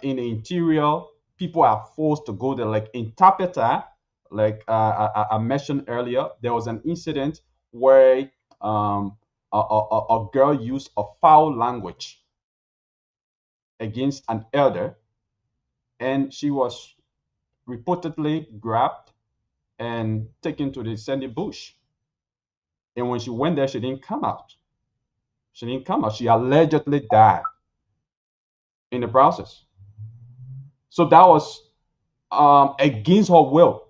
in the interior people are forced to go there. Like in Tapeta, like I mentioned earlier, there was an incident where a girl used a foul language against an elder, and she was reportedly grabbed and taken to the sandy bush. And when she went there, she didn't come out. She didn't come out. She allegedly died in the process. So that was against her will.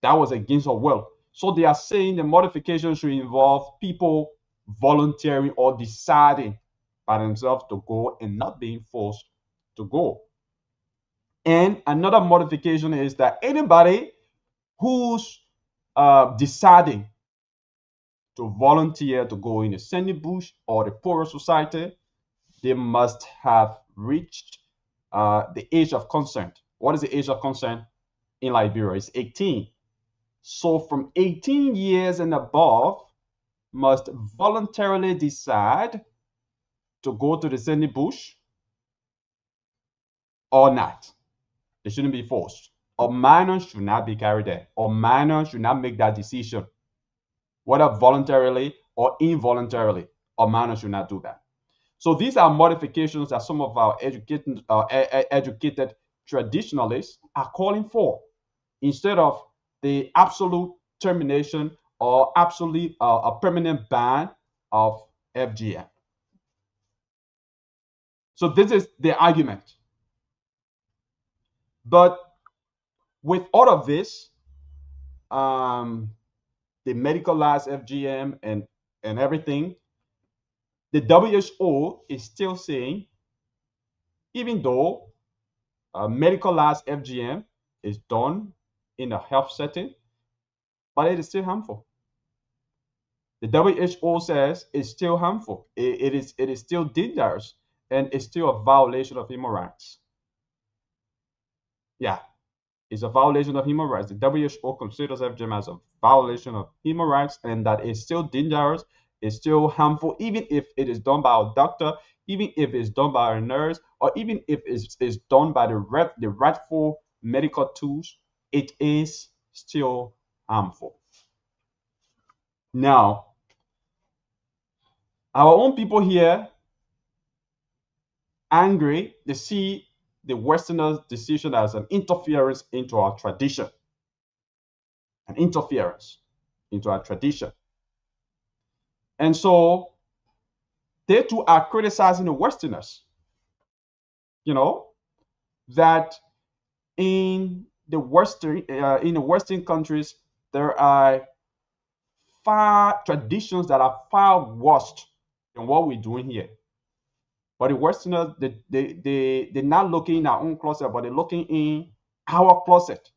That was against her will. So they are saying the modification should involve people volunteering or deciding by themselves to go and not being forced to go. And another modification is that anybody who's deciding to volunteer to go in the sandy bush or the poorer society, they must have reached the age of consent. What is the age of consent in Liberia? It's 18. So from 18 years and above, must voluntarily decide to go to the sandy bush or not. They shouldn't be forced. A minor should not be carried there. A minor should not make that decision, whether voluntarily or involuntarily. A minor should not do that. So these are modifications that some of our educated traditionalists are calling for, instead of the absolute termination or absolute a permanent ban of FGM. So this is the argument. But with all of this, the medicalized FGM and everything, the WHO is still saying, even though medicalized FGM is done in a health setting, but it is still harmful. The WHO says it's still harmful. It is still dangerous, and it's still a violation of human rights. Yeah, it's a violation of human rights. The WHO considers FGM as a violation of human rights, and that it's still dangerous, it's still harmful, even if it is done by a doctor, even if it's done by a nurse, or even if it's done by the rightful medical tools, it is still harmful. Now, our own people here angry, they see the Westerners' decision as an interference into our tradition. An interference into our tradition. And so they too are criticizing the Westerners, that in the Western countries, there are far traditions that are far worse than what we're doing here. But the Westerners, they're not looking in our own closet, but they're looking in our closet.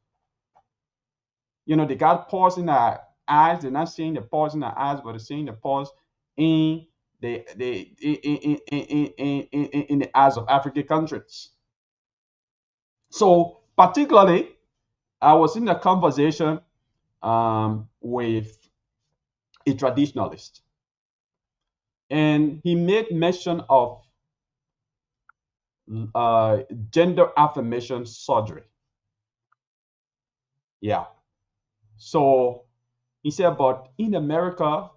They got pores in their eyes. They're not seeing the pores in their eyes, but they're seeing the pores in in the eyes of African countries. So particularly, I was in a conversation with a traditionalist, and he made mention of uh, gender affirmation surgery. Yeah. So he said, but in America,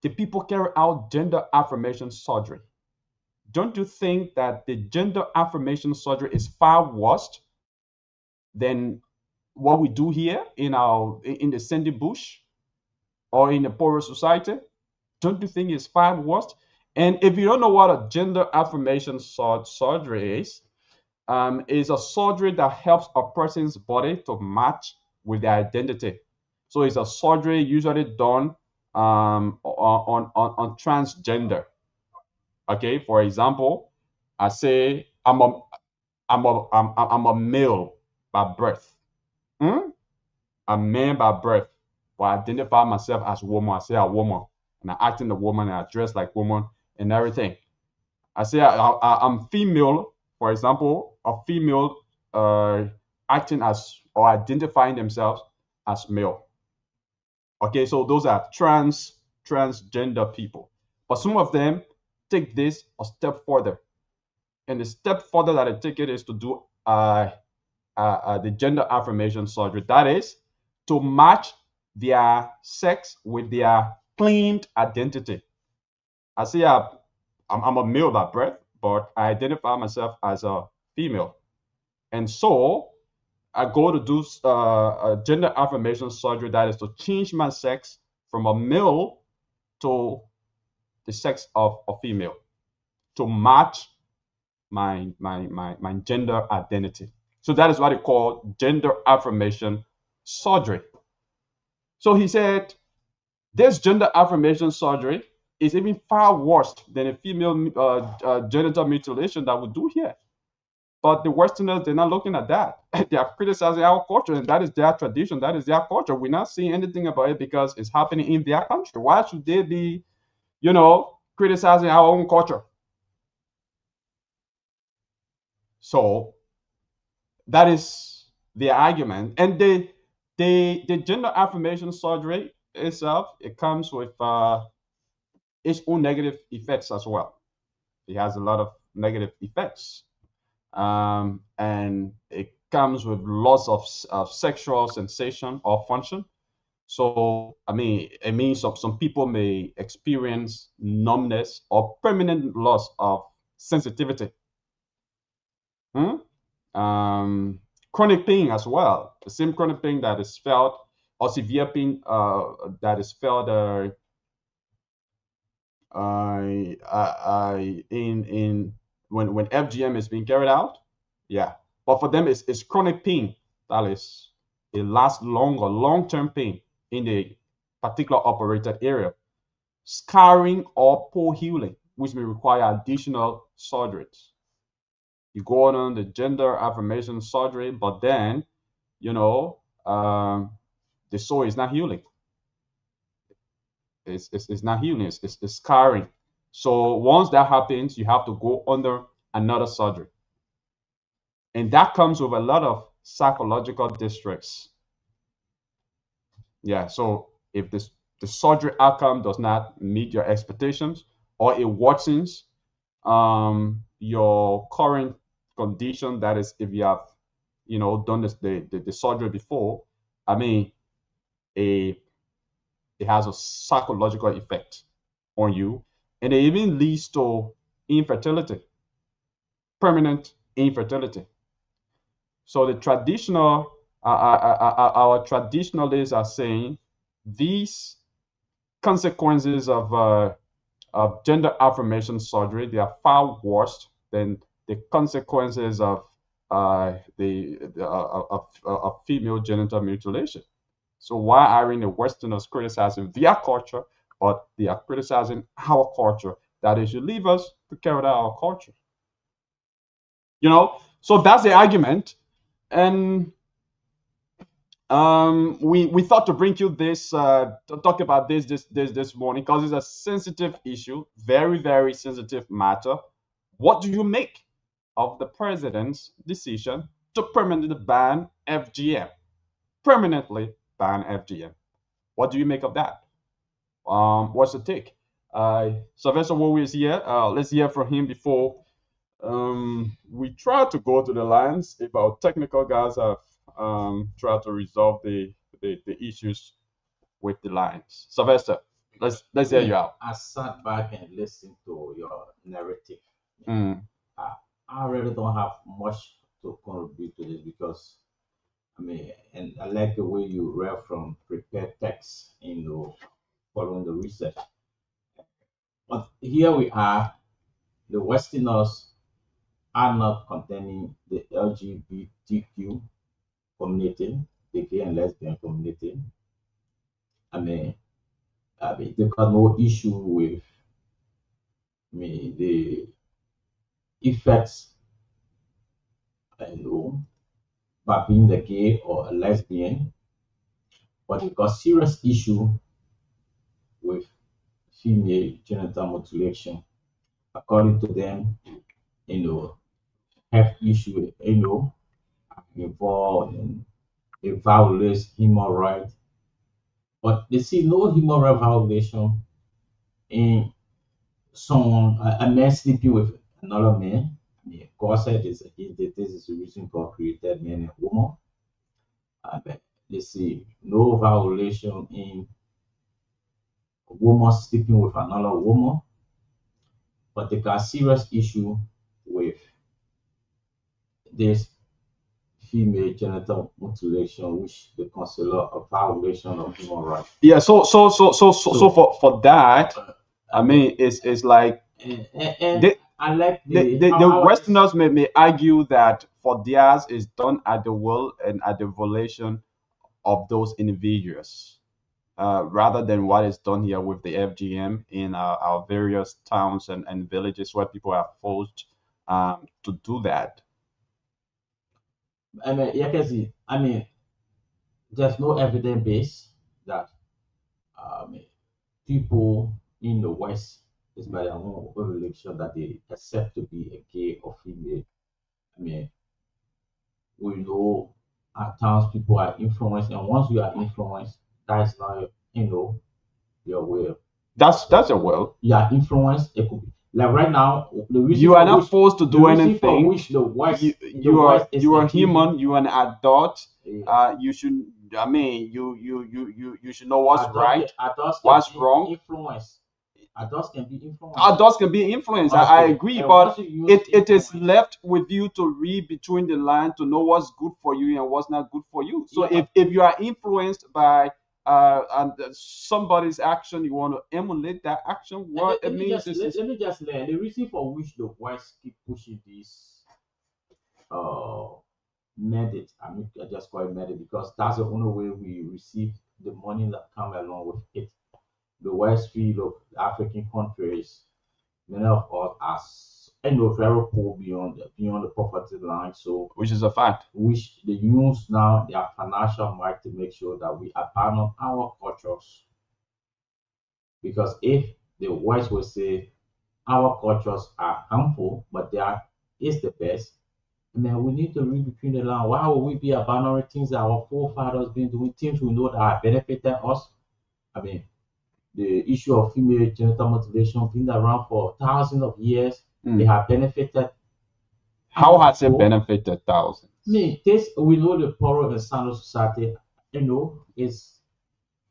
the people carry out gender affirmation surgery. Don't you think that the gender affirmation surgery is far worse than what we do here in the sandy bush or in the poorer society? Don't you think it's far worse? And if you don't know what a gender affirmation surgery is a surgery that helps a person's body to match with their identity. So it's a surgery usually done on transgender. Okay, for example, I say I'm a male by birth. Hmm? A man by birth. But I identify myself as a woman. I say a woman, and I act in a woman, and I dress like woman, and everything. I say I'm female, for example, a female acting as or identifying themselves as male. Okay, so those are transgender people. But some of them take this a step further, and the step further that they take it is to do the gender affirmation surgery. That is to match their sex with their claimed identity. I say I'm a male by birth, but I identify myself as a female. And so I go to do a gender affirmation surgery that is to change my sex from a male to the sex of a female to match my gender identity. So that is what they call gender affirmation surgery. So he said this gender affirmation surgery is even far worse than a female genital mutilation that we do here. But the Westerners, they're not looking at that. They are criticizing our culture, and that is their tradition. That is their culture. We're not seeing anything about it because it's happening in their country. Why should they be, criticizing our own culture? So that is the argument. And the gender affirmation surgery itself, it comes with its own negative effects as well. It has a lot of negative effects. And it comes with loss of sexual sensation or function. So, I mean, it means some people may experience numbness or permanent loss of sensitivity. Hmm? Chronic pain as well. The same chronic pain that is felt, or severe pain that is felt in when FGM is being carried out. Yeah, but for them it's chronic pain that is it lasts longer, long-term pain in the particular operated area, scarring or poor healing, which may require additional surgeries. You go on the gender affirmation surgery, but then the sore is not healing. It's not healing. It's scarring. So once that happens, you have to go under another surgery, and that comes with a lot of psychological distress. Yeah. So if the surgery outcome does not meet your expectations, or it worsens your current condition, that is, if you have done the surgery before, I mean, a it has a psychological effect on you, and it even leads to infertility, permanent infertility. So the traditional, our traditionalists are saying these consequences of gender affirmation surgery, they are far worse than the consequences of a female genital mutilation. So why aren't the Westerners criticizing their culture, but they are criticizing our culture that they should leave us to carry out our culture? So that's the argument, and we thought to bring you this to talk about this morning because it's a sensitive issue, very sensitive matter. What do you make of the president's decision to permanently ban FGM? Permanently ban FGM. What do you make of that? What's the take? Sylvester Wowe is here. Let's hear from him before we try to go to the lines. If our technical guys have tried to resolve the issues with the lines. Sylvester, let's hear you out. I sat back and listened to your narrative. Mm. I really don't have much to contribute to this because and I like the way you read from prepared text, following the research. But here we are, the Westerners are not containing the LGBTQ community, the gay and lesbian community. They got no issue with the effects, by being the gay or a lesbian, but they got serious issue with female genital mutilation. According to them, have issue, involved in a violates human rights, but they see no human right violation in someone, a man sleeping with another man. God said this is the reason God created man and woman. They see no violation in a woman sleeping with another woman, but they got serious issue with this female genital mutilation, which they consider a violation of human rights. Yeah. So for that, it's like and I like the Westerners may argue that for theirs is done at the will and at the volition of those individuals, rather than what is done here with the FGM in our various towns and villages where people are forced to do that. There's no evidence base that people in the West is by their own election that they accept to be a gay or female. We know at times people are influenced, and once you are influenced, that's not your will. That's a will. You are influenced. It could be like right now. The reason you are not forced to do anything. For which the West, you are human. You are an adult. You should. You should know what's right, what's wrong. Influence. Adults can be influenced. Adults can be influenced. I agree, but it is left with you to read between the lines to know what's good for you and what's not good for you. So if you are influenced by somebody's action, you want to emulate that action. What it means is let me just learn the reason for which the West keep pushing this mandate. I just call it mandate because that's the only way we receive the money that come along with it. The West feel of African countries, many of us are very poor beyond the poverty line. So, which is a fact. Which they use now their financial might to make sure that we abandon our cultures. Because if the West will say our cultures are harmful, but is the best, then we need to read between the lines. Why would we be abandoning things that our forefathers been doing, things we know that have benefited us? The issue of female genital mutilation been around for thousands of years. They have benefited. How has it benefited thousands? We know the poor and sound society, is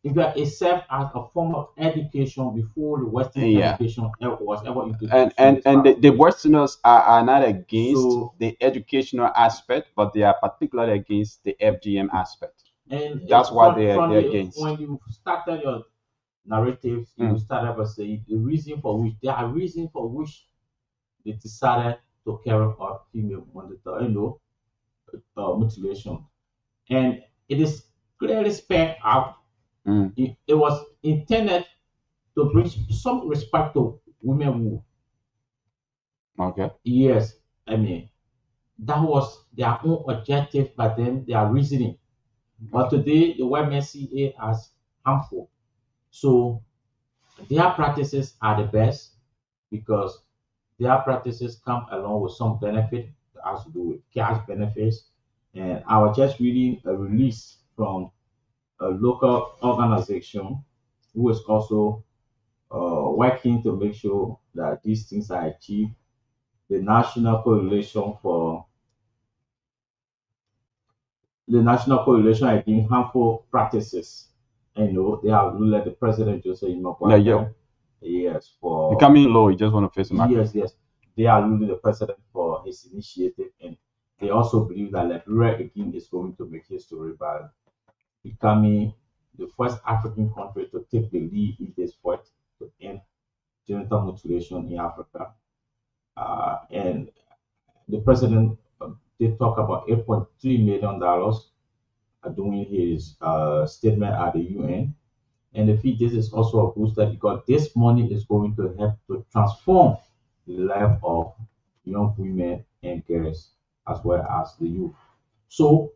it served as a form of education before the Western education was ever introduced. And the Westerners are not against the educational aspect, but they are particularly against the FGM aspect. And that's why they're against. When you started your narrative, you started by saying there are reasons for which they decided to carry out female monitor. mutilation, and it is clearly spelled out. It was intended to bring some respect to women who, Okay. yes, I mean, that was their own objective, but then their reasoning. But today, the white men see it as harmful. So their practices are the best because their practices come along with some benefit that has to do with cash benefits. And I was just reading a release from a local organization who is also working to make sure that these things are achieved. The National Coalition Against Harmful Practices. And they have let the president Joseph Yeah. yes, You're for coming low. You just want to face the mic. yes. They are ruling the president for his initiative, and they also believe that Liberia again is going to make history by becoming the first African country to take the lead in this fight to end genital mutilation in Africa. And the president did talk about $8.3 million doing his statement at the UN. And I feel this is also a booster because this money is going to help to transform the life of young women and girls as well as the youth. So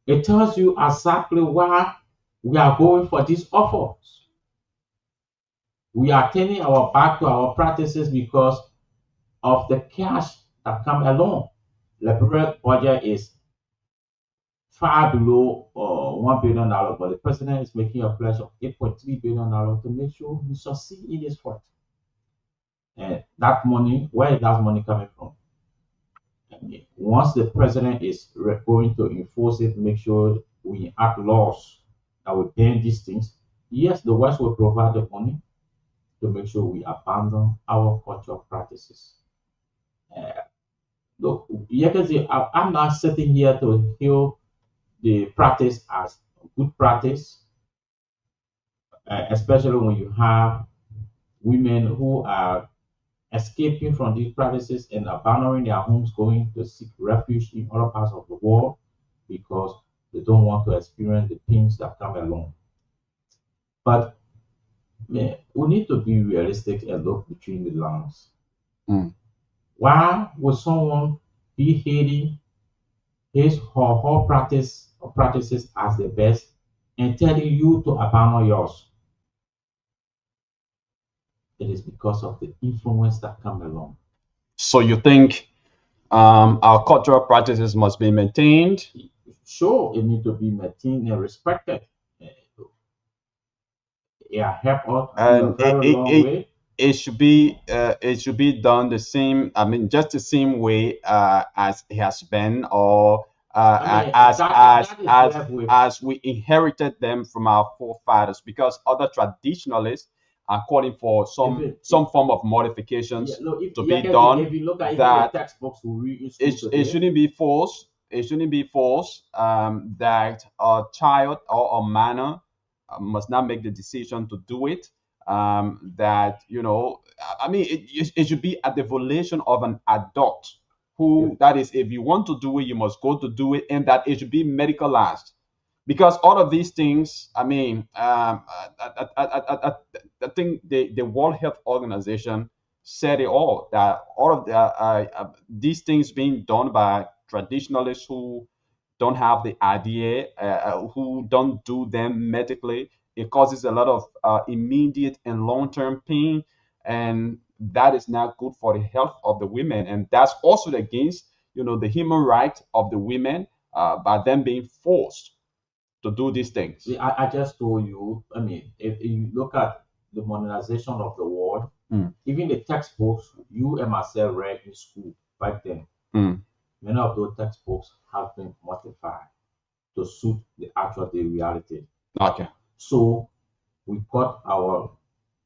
it tells you exactly why we are going for these offers. We are turning our back to our practices because of the cash that come along. The current budget is far below $1 billion, but the president is making a pledge of $8.3 billion to make sure we succeed in this fight. And that money, where is that money coming from? And once the president is going to enforce it, make sure we act laws that will ban these things. Yes, the West will provide the money to make sure we abandon our cultural practices. Uh, Look, you can see, I'm not sitting here to hail the practice as good practice, especially when you have women who are escaping from these practices and abandoning their homes, going to seek refuge in other parts of the world because they don't want to experience the things that come along. But man, we need to be realistic and look between the lines. Mm. Why would someone be hating his or her practices as the best and telling you to abandon yours? It is because of the influence that come along. So you think our cultural practices must be maintained? Sure, it need to be maintained and respected. Yeah, help us in a And very long way. it should be done the same. I mean, just the same way as it has been, or I mean, that is left with as we inherited them from our forefathers. Because other traditionalists are calling for some form of yeah, modifications look, to be done. if you look at even the That textbooks we read in school it today, shouldn't be forced. It shouldn't be forced that a child or a minor must not make the decision to do it. That I mean, it should be at the volition of an adult who, that is, if you want to do it, you must go to do it, and that it should be medicalized. Because all of these things, I mean, I think the World Health Organization said it all, that all of these things being done by traditionalists who don't have the idea, who don't do them medically, it causes a lot of immediate and long-term pain, and that is not good for the health of the women, and that's also against the human right of the women by them being forced to do these things. see, I just told you. I mean, if you look at the modernization of the world, Mm. even the textbooks you and myself read in school back then, Mm. many of those textbooks have been modified to suit the actual day reality. Okay. So we got our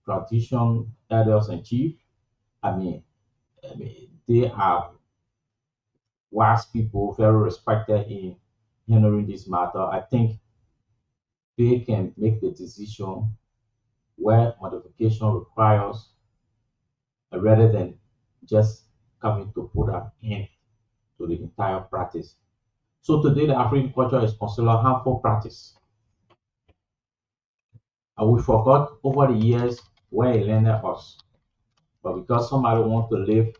tradition elders and chief. I mean, they are wise people, very respected in handling this matter. I think they can make the decision where modification requires rather than just coming to put an end to the entire practice. So today the African culture is considered a harmful practice. And we forgot over the years where it landed us. But because somebody wants to live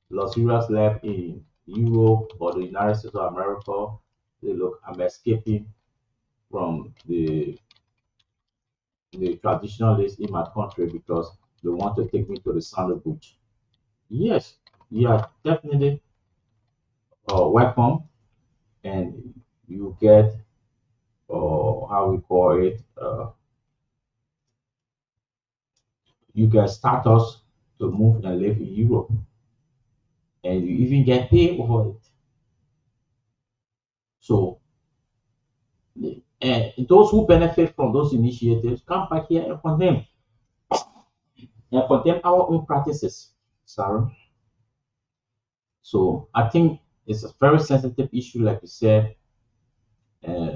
luxurious life in Europe or the United States of America, they look, I'm escaping from the traditionalists in my country because they want to take me to the sandal beach. Yes, you are definitely welcome, and you get how we call it, you get status to move and live in Europe, and you even get paid over it. So, and those who benefit from those initiatives come back here and condemn our own practices. Sorry. So I think it's a very sensitive issue, like you said.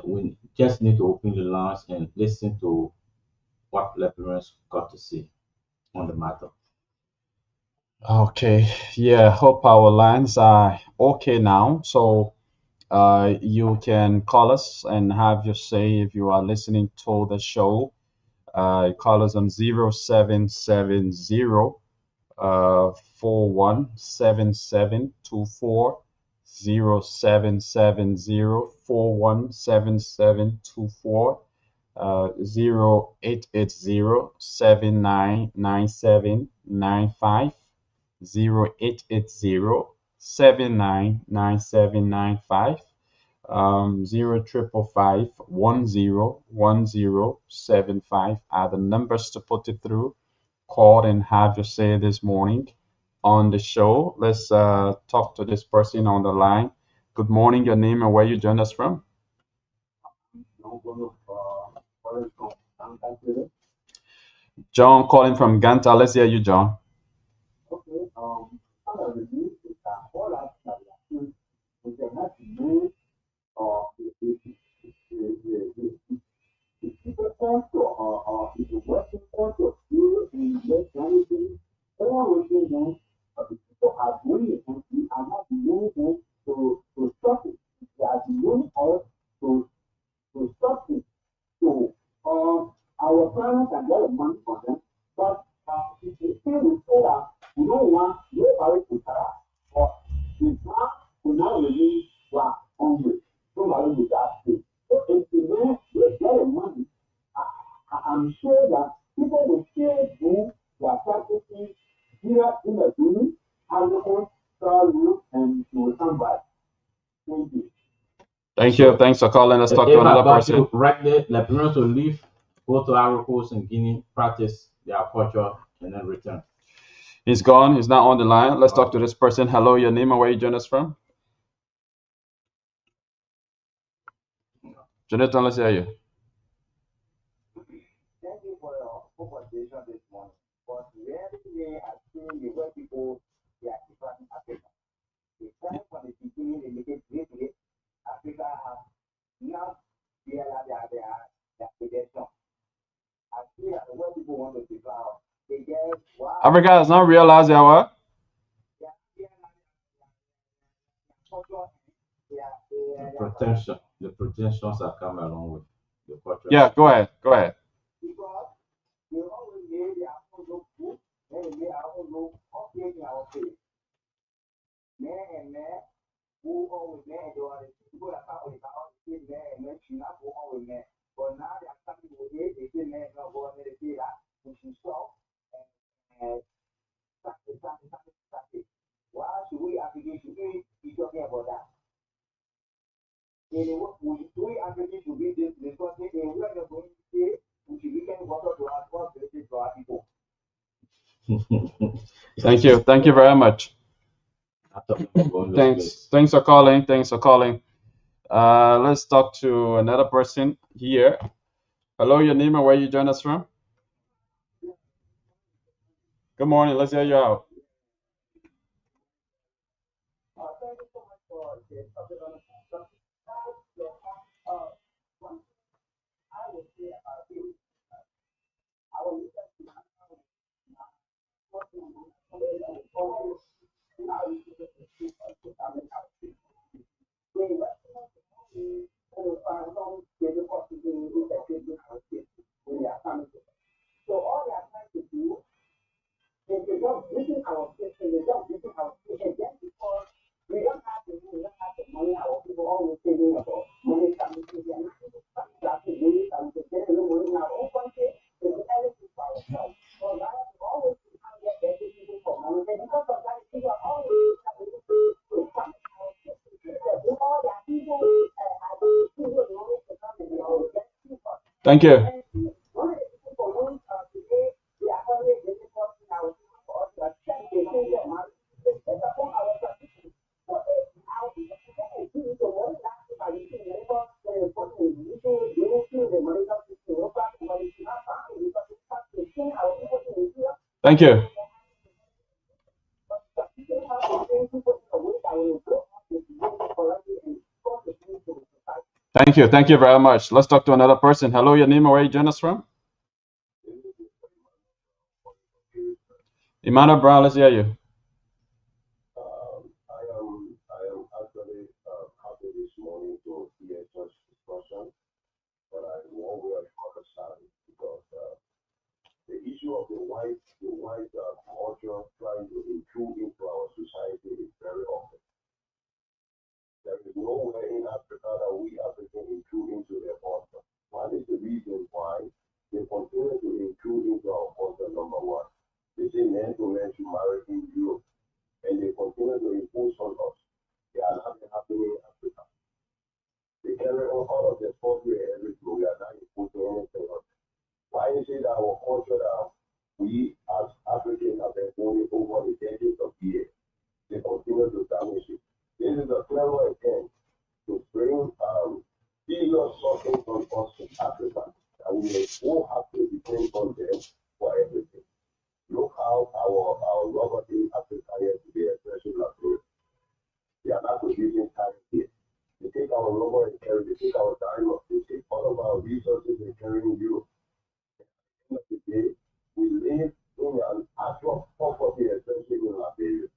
We just need to open the lines and listen to what Liberians got to say on the matter. Okay, yeah, hope our lines are okay now. So you can call us and have your say if you are listening to the show. Call us on 0770 417724, 0770 417724, 0880 0 triple five 101075 are the numbers to put it through. Call and have your say this morning on the show. Let's talk to this person on the line. Good morning, your name and where you join us from. John calling from Ganta. Let's hear you, John. Thank you. Thanks for calling. Let's talk to another person. Right there, Liberians will leave, go to Ivory Coast and Guinea, practice their culture, and then return. He's gone. He's not on the line. Let's talk to this person. Hello, your name and where you join us from? Jonathan, let's hear you. Thank you for your conversation this morning. But rarely I see the way people they are different in Africa. The time from the beginning they make it great. Africa has not realized their potential. I see that the way people want to develop, they get wow. Africa has not realized their what? The pretensions that come along with the culture. Yeah, go ahead. Go ahead. Because they always made their own look good, then they made our own look okay in our face. Men and men who always men, they are the people that come with our men and men should not go on with men. But now they are coming with it, they say men not go on, they say that we should stop and start it. Why should we Africans should be talking about that? We Africans should be this country, and we are not going to say we should be getting water to our people. Thank you. Thank you very much. Thanks for calling. Thanks for calling. Let's talk to another person here. Hello, your name and where you join us from? Good morning. Let's hear you out. Thank you so much for the topic on the I would say I will look at So all they are trying to do is to just using our system, they just using our system just because we don't have the money, our people always saving about money coming to the money now, open it, to do everything for ourselves. So that is always get everything for money. And because of that, people are always Thank you. Thank you. Thank you. Thank you very much. Let's talk to another person. Hello, your name and where you join us from? Emmanuel Brown, let's hear you. I am actually happy this morning to hear such discussion, but I one way or the other side because the issue of the white culture trying to intrude into our society is very often. There is nowhere in Africa that we Africans intrude into their culture. What is the reason why they continue to intrude into our culture? Number one, they say men to men should marry in Europe, and they continue to impose on us. They are not happening in Africa. They carry on all of their software and everything. We are not imposing anything on them. Why is it that our culture that we as Africans have been holding over the decades of years, they continue to damage it? This is a clever attempt to bring serious suffering on us in Africa, and we may all have to depend on them for everything. Look how our rubber in Africa here today, especially Liberia, they are not producing time here. They take our rubber and carry, they take our diamonds, they take all of our resources and carry in Europe. At the end of the day, we live in an actual poverty, especially in Liberia.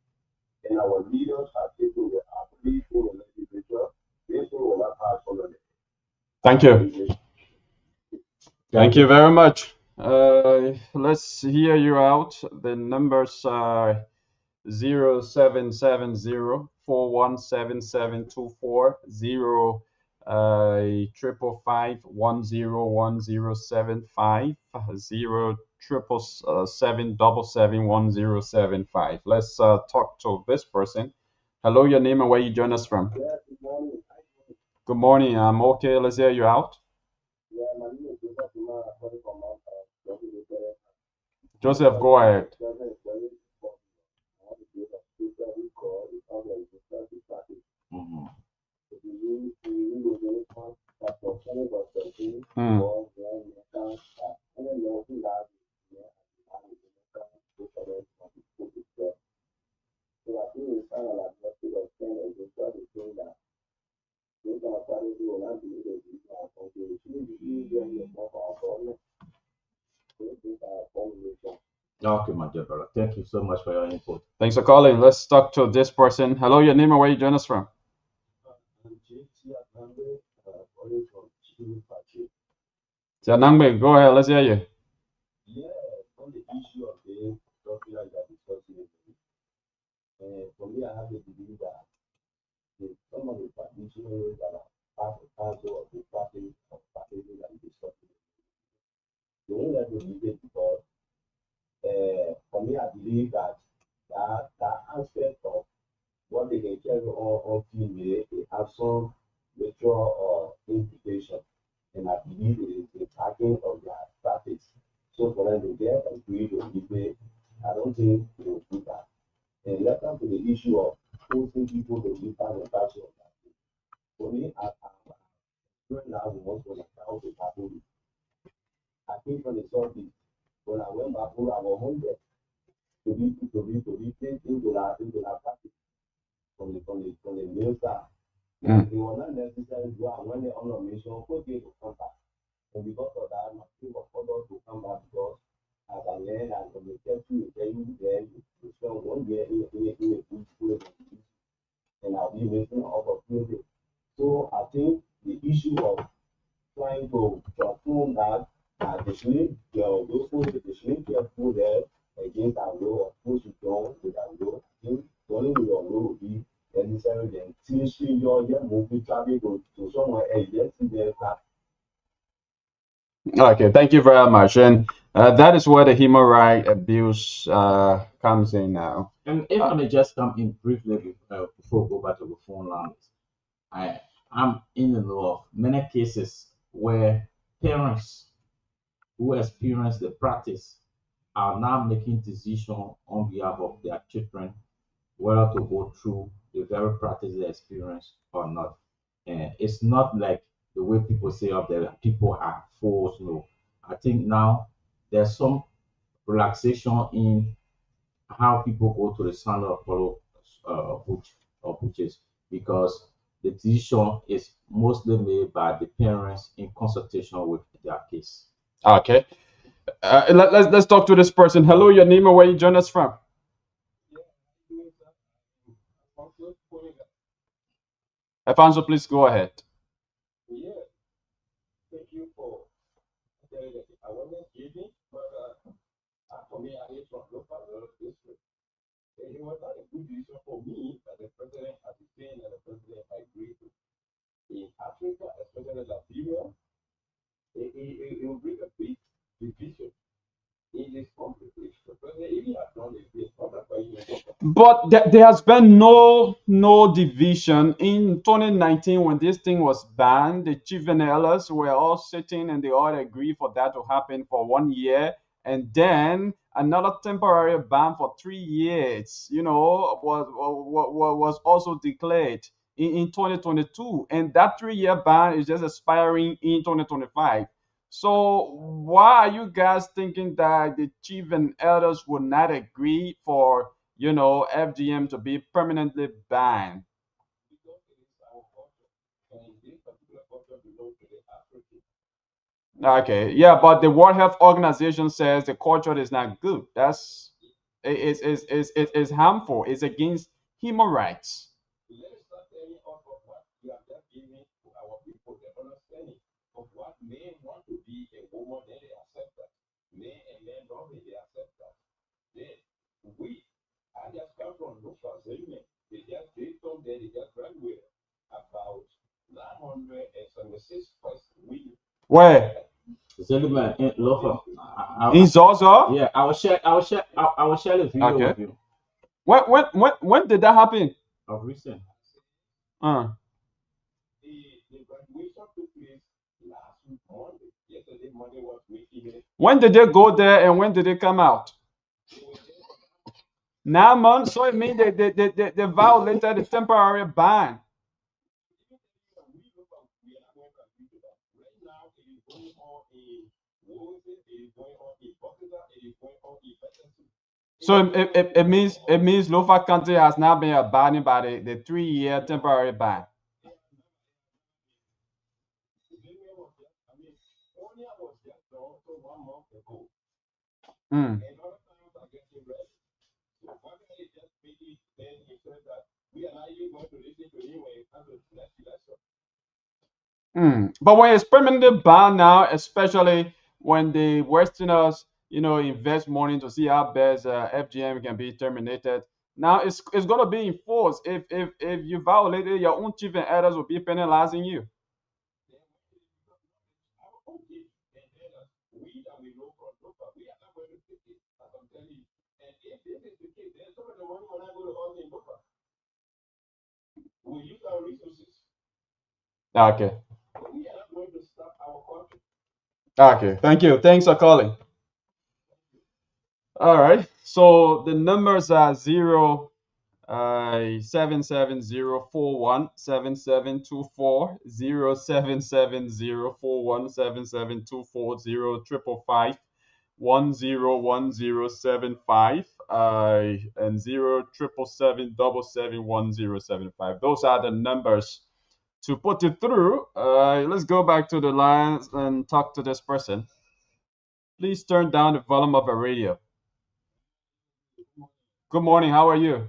And our leaders are taking the athletes in the legislature. This thing will not pass on the Thank you. Thank you very much. Let's hear you out. The numbers are 0770-417724, 555-101075, 0777-777-1075. Let's talk to this person. Hello, your name and where you join us from? Good morning. I'm okay. Let's hear you out. Joseph, go ahead. Okay, my dear brother. Thank you so much for your input. Thanks for calling. Let's talk to this person. Hello, your name and where you join us from? Janangbe, go ahead. Let's hear you. Yeah, on the issue of the document that is discussing, for me, I have to believe that some of the practitioners that are part of council of the party that is discussing, they won't let me believe it because for me, I believe that that aspect of what they can carry on female, they have some natural implication, and I believe it is the tracking of their practice. So for them to get agreed on it, I don't think they will do that. And let's come to the issue of forcing people to be part of that sort of that. For me, I'm right now the most when I found the Papuri. I came from the southeast. When I went back home, I was hungry to be taken into that practice from the male side. And they were not necessarily go and when they're on a mission, okay to come back. And because of that, my people followed to come back because as I learned and from the test you there, you spend 1 year in a good school and I'll be making an opportunity. So I think issue of trying to transform that they shouldn't those folks they shouldn't get food there against our law, of course you don't with our law. I think the only way your law will be necessary then since your movie travel to somewhere else, let's see there. Okay, thank you very much. And that is where the human right abuse comes in now. And if I may just come in briefly before we go back to the phone lines, I'm in the know of many cases where parents who experience the practice are now making decisions on behalf of their children whether to go through the very practice they experience or not. And it's not like the way people say of that people are forced. No, I think now there's some relaxation in how people go to the standard of follow butches because the decision is mostly made by the parents in consultation with their kids. Okay. Let's talk to this person. Hello, your name and where you join us from? Alfonso, please go ahead. Yeah, thank you for the awareness giving, but for me, I hate from local district. It was not a good decision for me that the president has been saying that the president agreed to. In Africa, especially Liberia, it will bring a big division in this conflict. The president, if he has done this, not for you. But there has been no division in 2019 when this thing was banned. The chief elders were all sitting and they all agreed for that to happen for 1 year, and then another temporary ban for 3 years. Was also declared in 2022, and that 3 year ban is just expiring in 2025. So why are you guys thinking that the chief and elders would not agree for FGM to be permanently banned? Because it is our culture, and this particular culture belongs to the African. Okay, yeah, but the World Health Organization says the culture is not good. That's is harmful. It's against human rights. Let us start telling us of what we are just giving to our people, the understanding of what men want to be a woman, then they accept that. Men and men don't really accept that. Then we, I just come from local Zayman. They told them they just graduated about 976 first week. Where? Gentlemen, Lofa, In Zozo? yeah, I will share the video Okay. with you When did that happen? of recent. The graduation took place last week, Monday. Yesterday, Monday was week even. When did they go there and when did they come out? They were there for 9 months. So it means they violated the temporary ban. we look at we are not going to agree to that. Right now, it is going on in Woolsey, it is going on in Bogota, it is going on in Benton. So it means Lofa County has now been abandoned by the 3 year temporary ban. Onia was just done so 1 month ago. Mm. And other times are getting ready. So why can't they just make it then he said that we are not even going to listen to him when it comes to the next election. But when it's permanently banned now, especially when the Westerners, invest money to see how best FGM can be terminated, now it's gonna be enforced. If you violate it, your own chief and elders will be penalizing you. Okay, and then we that we know from Dopa, we are not going to take it, as I'm telling you. And if this is the case, then some of the money will not go to us in Dopa. We use our resources. Okay. But we are not going to stop our country. Okay. Thank you. Thanks for calling. All right. So the numbers are 770417724 07704177240 555 and 07777771075. Those are the numbers to put it through. Let's go back to the lines and talk to this person. Please turn down the volume of the radio. Good morning. How are you?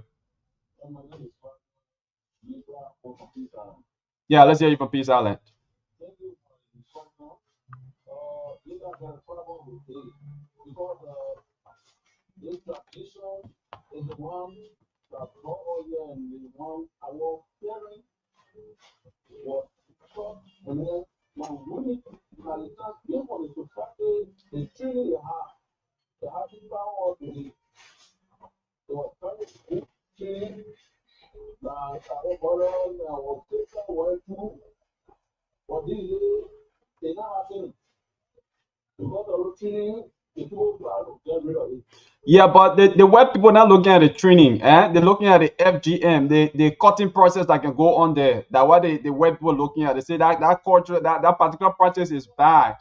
Yeah, let's hear you from Peace Island. have a problem with this because this tradition is the one that brought us here and the one our parents was taught and then my money and it's not given for the society the training they have the power of the was very good training that our brothers our sisters were through but this they now happen because of the training the people try to get rid of it. Yeah, but the white people not looking at the training, eh? They're looking at the FGM, the cutting process that can go on there. That what the white people looking at. They say that that culture, that particular process is bad.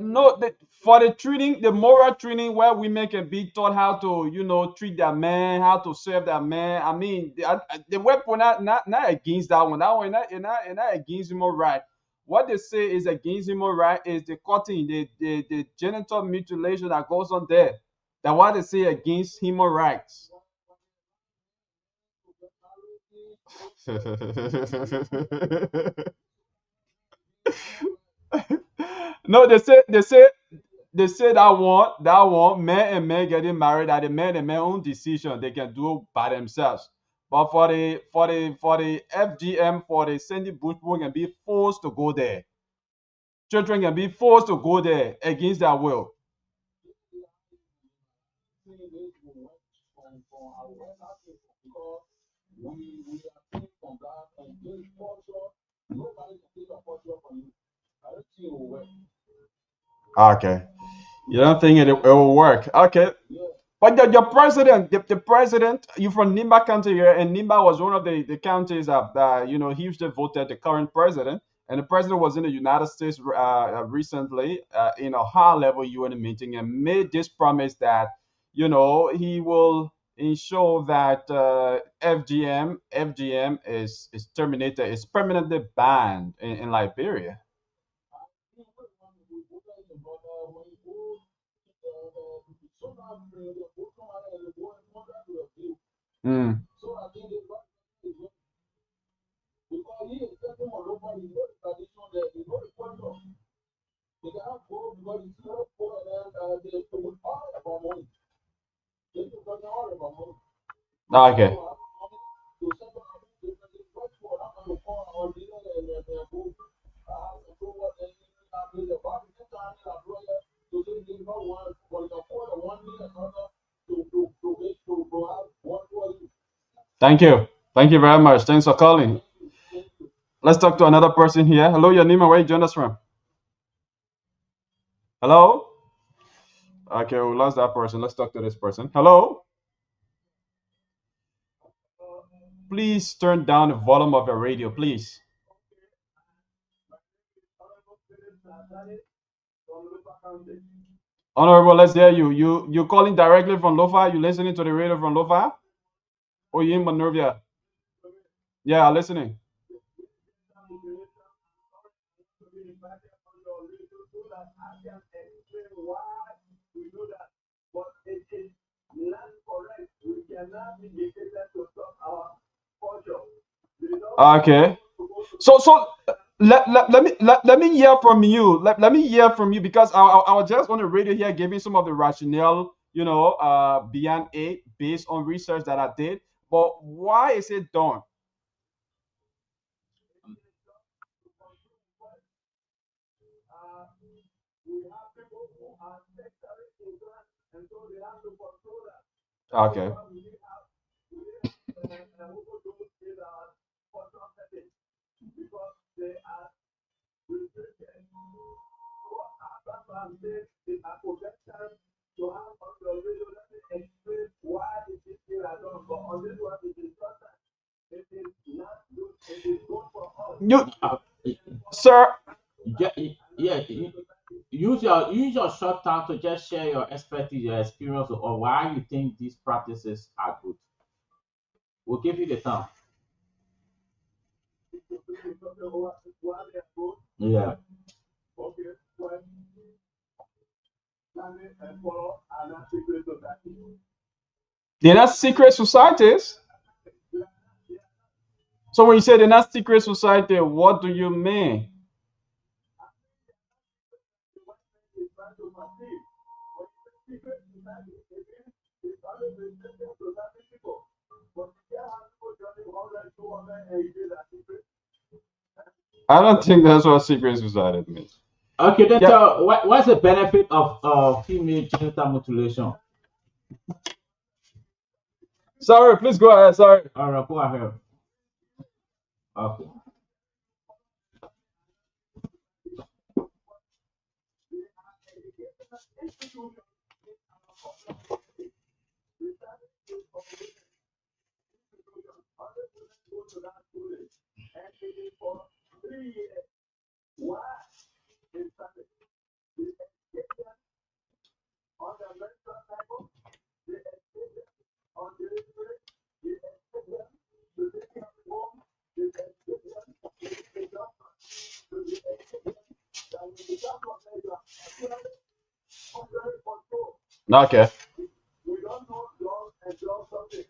No, for the training, the moral training where women can be taught how to, treat their man, how to serve their man. I mean, the weapon not against that one. That one not against human right. What they say is against human right is the cutting, the genital mutilation that goes on there. That what they say against human rights. No, they say that one men and men getting married at the men and men own decision they can do by themselves. But for the FGM for the Sandy Bush people can be forced to go there. Children can be forced to go there against their will. Okay. You don't think it will work? Okay. But the president, the president, you from Nimba County here, and Nimba was one of the counties that hugely voted the current president, and the president was in the United States recently in a high level UN meeting and made this promise that he will ensure that FGM is terminated, is permanently banned in Liberia. Mm. Okay. Thank you. Thank you very much. Thanks for calling. Let's talk to another person here. Hello, your name and where you joined us from? Hello? Okay, we lost that person. Let's talk to this person. Hello? Please turn down the volume of your radio, please. Honorable, let's hear you. You calling directly from Lofa? You listening to the radio from Lofa? Or you in Monrovia? Yeah, listening. Okay. So let me hear from you. Let me hear from you because I was just on the radio here giving some of the rationale, beyond it based on research that I did. But why is it done? Okay. You, sir. Yeah, yeah. Use your short time to just share your expertise, your experience, or why you think these practices are good. We'll give you the time. Yeah. They're not secret societies. So when you say they're not secret society, what do you mean? It's trying to perceive. When you say secret society, it means it's only restricted to certain people. But you can't have people joining 100, 200, and you say that secret. I don't think that's what secret society means. Okay, then Yeah. tell what's the benefit of female genital mutilation? Sorry, please go ahead. Sorry. All right, go ahead. Okay. Go to that schooling. And it is for 3 years. Why? It's something. They educate them on the menstrual cycle. They educate them on delivery. They educate them to take care of the home. They educate them to be a doctor. So they educate them that when you come from there, you are under control. Okay. We don't know drugs and drug something.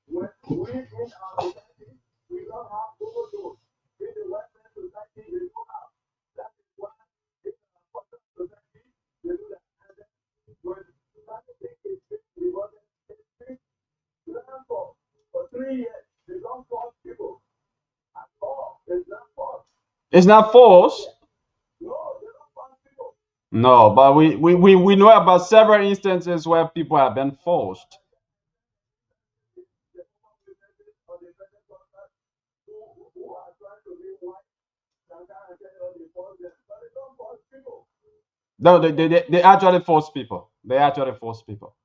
When we in our society, we don't have overdose. In the Western society, they don't have. That is why in our Western society, they do that. And then when society takes it, we want to take learn for 3 years. They don't force people at all. It's not force. It's not forced. No, they don't force people. No, but we know about several instances where people have been forced. The woman with this or the present contract who are trying to be white, can kind of tell you they force them. But they don't force people. No, they actually force people. They actually force people.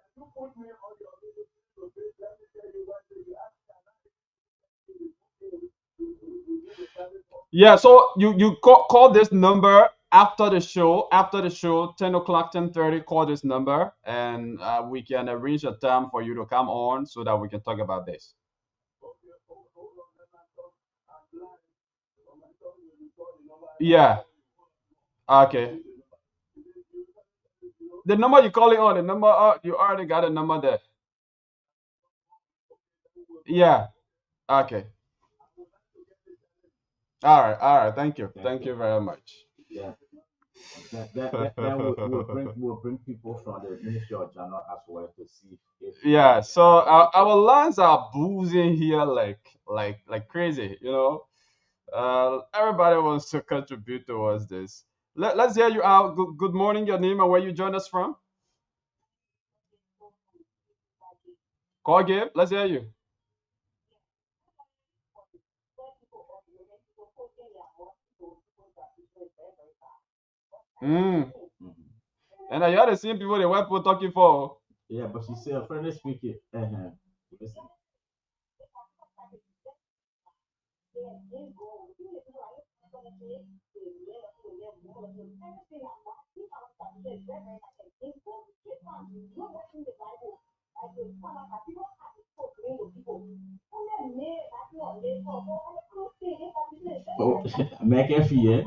Can you put me on your video to say, let me tell you what you ask Yeah, so you call this number after the show. After the show, 10 o'clock, 10:30. Call this number, and we can arrange a time for you to come on so that we can talk about this. Yeah. Okay. The number you're calling on, the number you already got a number there. Yeah. Okay. All right. Thank you. Thank you very much. Yeah. Then we'll bring people from the Ministry of General as well to see if Yeah. So our lines are boozing here like crazy. Everybody wants to contribute towards this. Let's hear you out. Good morning. Your name and where you join us from. Call game. Let's hear you. Mm. Mhm. And you are the same people the white people talking for. Yeah, but she said friendly speaking. Listen. Oh, make it fear.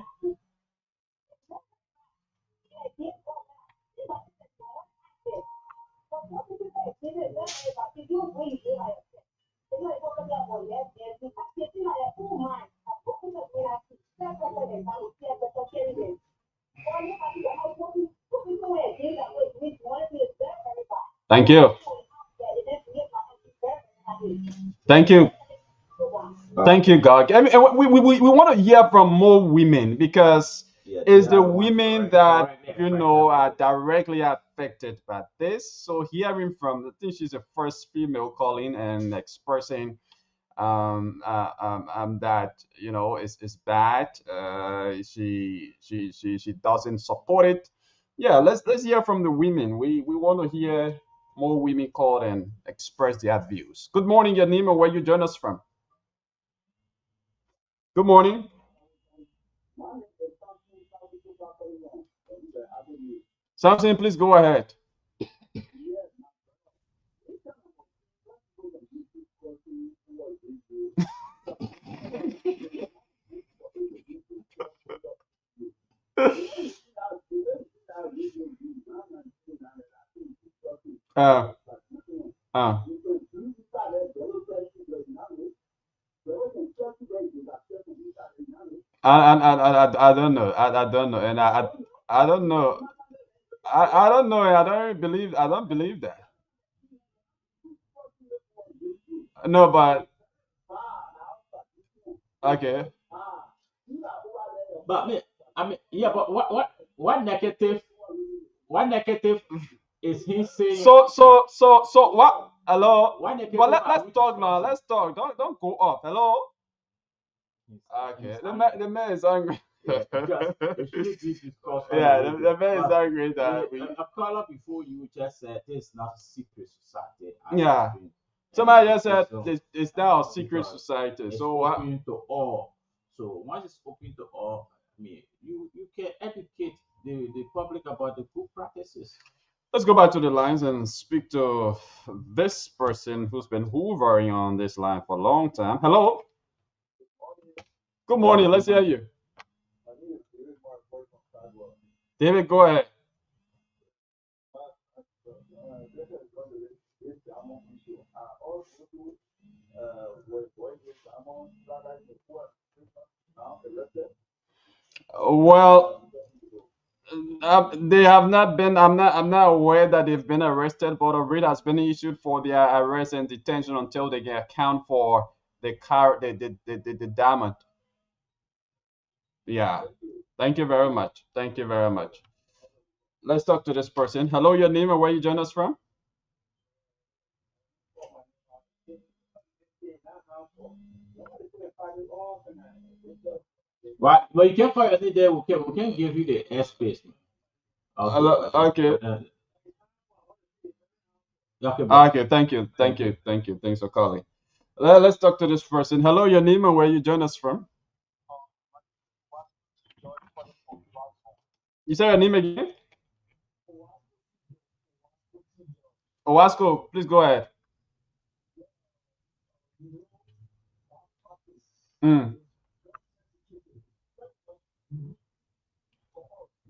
Thank you. Thank you. Thank you, God. I mean, and we want to hear from more women because Yeah, it's they the are the ones women correct, that correctly affected by are this. directly affected by this. So hearing from, I think she's the first female calling and expressing that is bad. She doesn't support it. Yeah, let's hear from the women. We want to hear more women call and express their views. Good morning, your name and where you join us from. Good morning. Samson, please go ahead. Uh, uh, I don't know. I don't know, and I don't know. I don't know. I don't believe that. No, but okay. But yeah, but what negative, what negative is he saying? So what? Hello. What negative But are let's we talk now. discussing? Let's talk. Don't go off. Hello. He's Okay. angry. The man is angry. Yeah, because it should be discussed on the Yeah, radio. the man is But angry that we. a caller before you just said this is not a secret society as it's Yeah. been, Somebody just said it's it's now a secret because society. it's So open to all. So once it's open to all, I mean, you can educate the public about the good practices. let's go back to the lines and speak to this person who's been hovering on this line for a long time. Hello. Good Hello, morning. good Let's hear morning. you. David, go ahead. Well, they have not been. I'm not aware that they've been arrested, but a writ has been issued for their arrest and detention until they can account for the car, the diamond. Yeah. Thank you very much. Thank you very much. Let's talk to this person. Hello, your name and where you join us from? Right, well, you can call your name there. We can give you the airspace. Okay, Hello. Okay. okay, bro. Okay. Thank you. Thank you. Thank you. Thanks for calling. Let's talk to this person. Hello, your name and where you join us from? You say your name again? Owasco, please go ahead. Mm.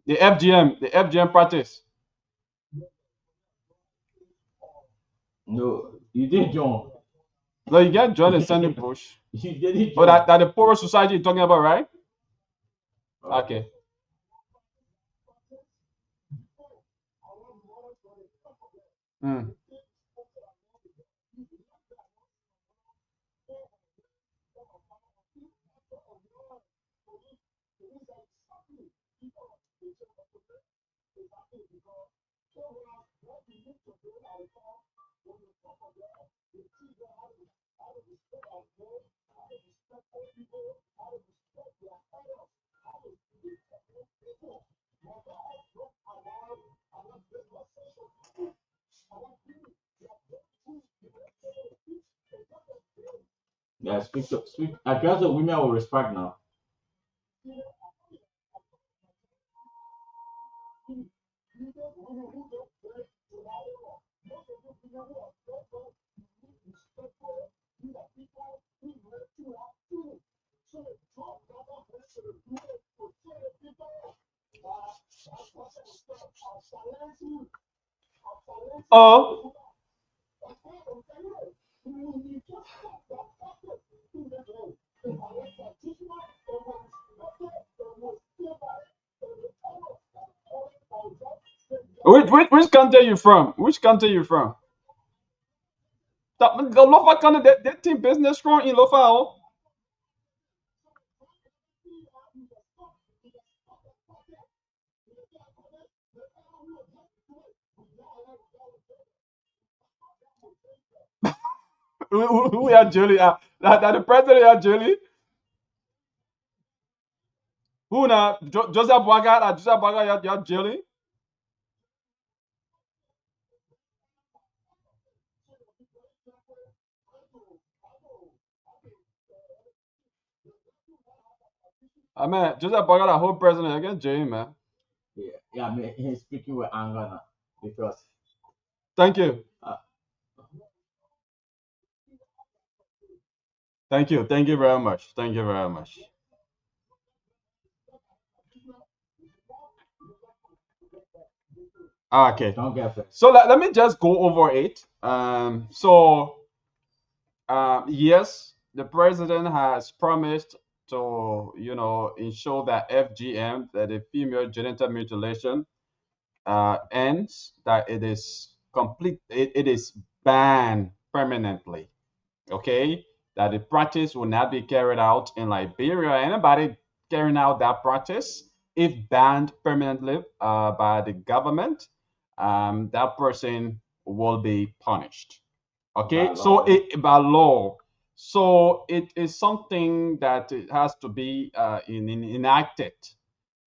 The FGM practice. No, you didn't join. No, you get join the Sandy Bush. You didn't Oh, join. that the poor society you're talking about, right? Okay. Okay. Mm. Yeah, speak. Address the women with respect now. Oh, which country you from? Which country you from? The Lofa country, they team business strong in Lofa. Oh. Who are Julie? That the president are Julie. Who na Joseph Boaga? Joseph Boaga, you're Julie. I mean, Joseph Boaga, the whole president against Julie, man. Yeah, yeah. I mean, he's speaking with anger now because Thank you. uh, Thank you. Thank you very much. Thank you very much. Okay. don't get first. So let me just go over it. Yes, the president has promised to ensure that FGM, that the female genital mutilation, ends, that it is complete, it is banned permanently. Okay, that the practice will not be carried out in Liberia. Anybody carrying out that practice, if banned permanently by the government, that person will be punished. Okay, by so law. by law. So it is something that it has to be enacted,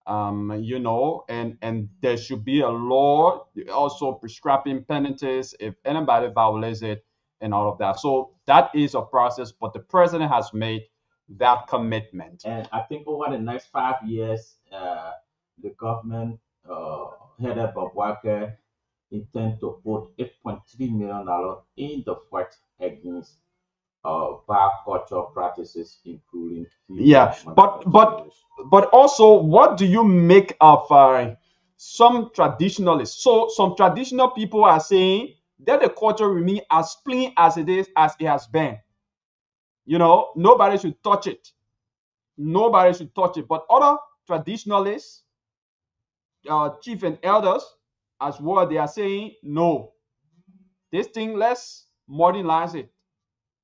and there should be a law also prescribing penalties if anybody violates it and all of that. So that is a process, but the president has made that commitment. And I think over the next 5 years, the government, headed by Walker, intend to put $8.3 million in the fight against bad cultural practices, including female Yeah, but also, what do you make of some traditionalists? So some traditional people are saying that the culture remain as clean as it is, as it has been. Nobody should touch it. Nobody should touch it. But other traditionalists, chief and elders, as well, they are saying no. This thing, let's modernize it.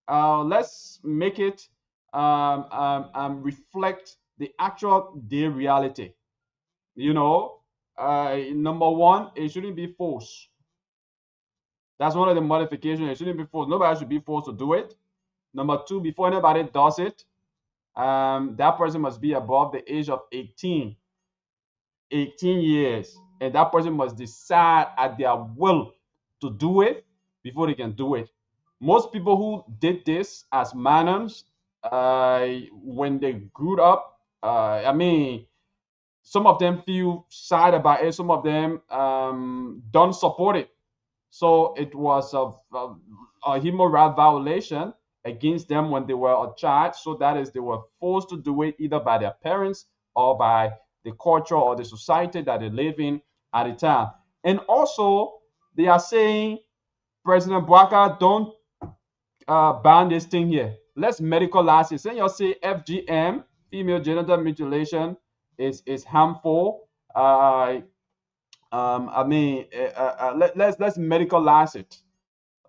Let's make it reflect the actual day reality. Number one, it shouldn't be forced. That's one of the modifications. It shouldn't be forced. Nobody should be forced to do it. Number two, before anybody does it, that person must be above the age of 18 years, and that person must decide at their will to do it before they can do it. Most people who did this as minors, when they grew up, some of them feel sad about it. Some of them don't support it. So it was a human right violation against them when they were a child. So that is, they were forced to do it either by their parents or by the culture or the society that they live in at the time. And also, they are saying, President Bwaka, don't ban this thing here. Let's medicalize it. Say you say FGM, female genital mutilation, is harmful. Let's medicalize it.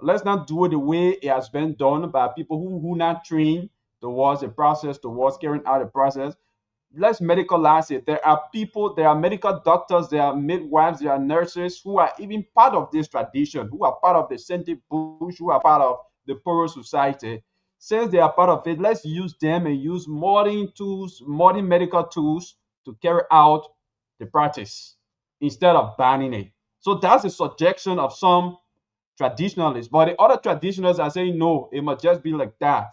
Let's not do it the way it has been done by people who not trained towards the process, towards carrying out the process. Let's medicalize it. There are medical doctors, there are midwives, there are nurses who are even part of this tradition, who are part of the Senti Bush, who are part of the Poro Society. Since they are part of it, let's use them and use modern tools, modern medical tools to carry out the practice instead of banning it. So that's the suggestion of some traditionalists. But the other traditionalists are saying no, it must just be like that.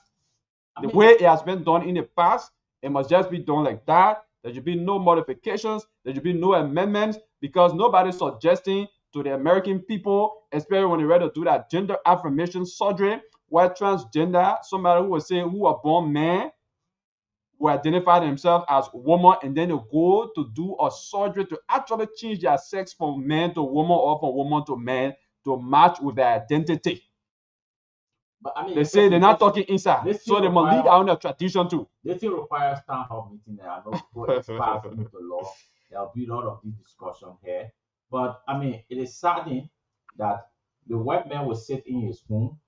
The way it has been done in the past, it must just be done like that. There should be no modifications, there should be no amendments, because nobody's suggesting to the American people, especially when they're ready to do that gender affirmation surgery, where transgender, somebody who will say who are born man, who identify themselves as woman, and then they go to do a surgery to actually change their sex from man to woman or from woman to man to match with their identity. But I mean, They say they're not talking inside, so they must lead our own tradition too. This thing requires town hall meeting. I know before it's passed into law, there'll be a lot of this discussion here. But I mean, it is saddening that the white man will sit in his home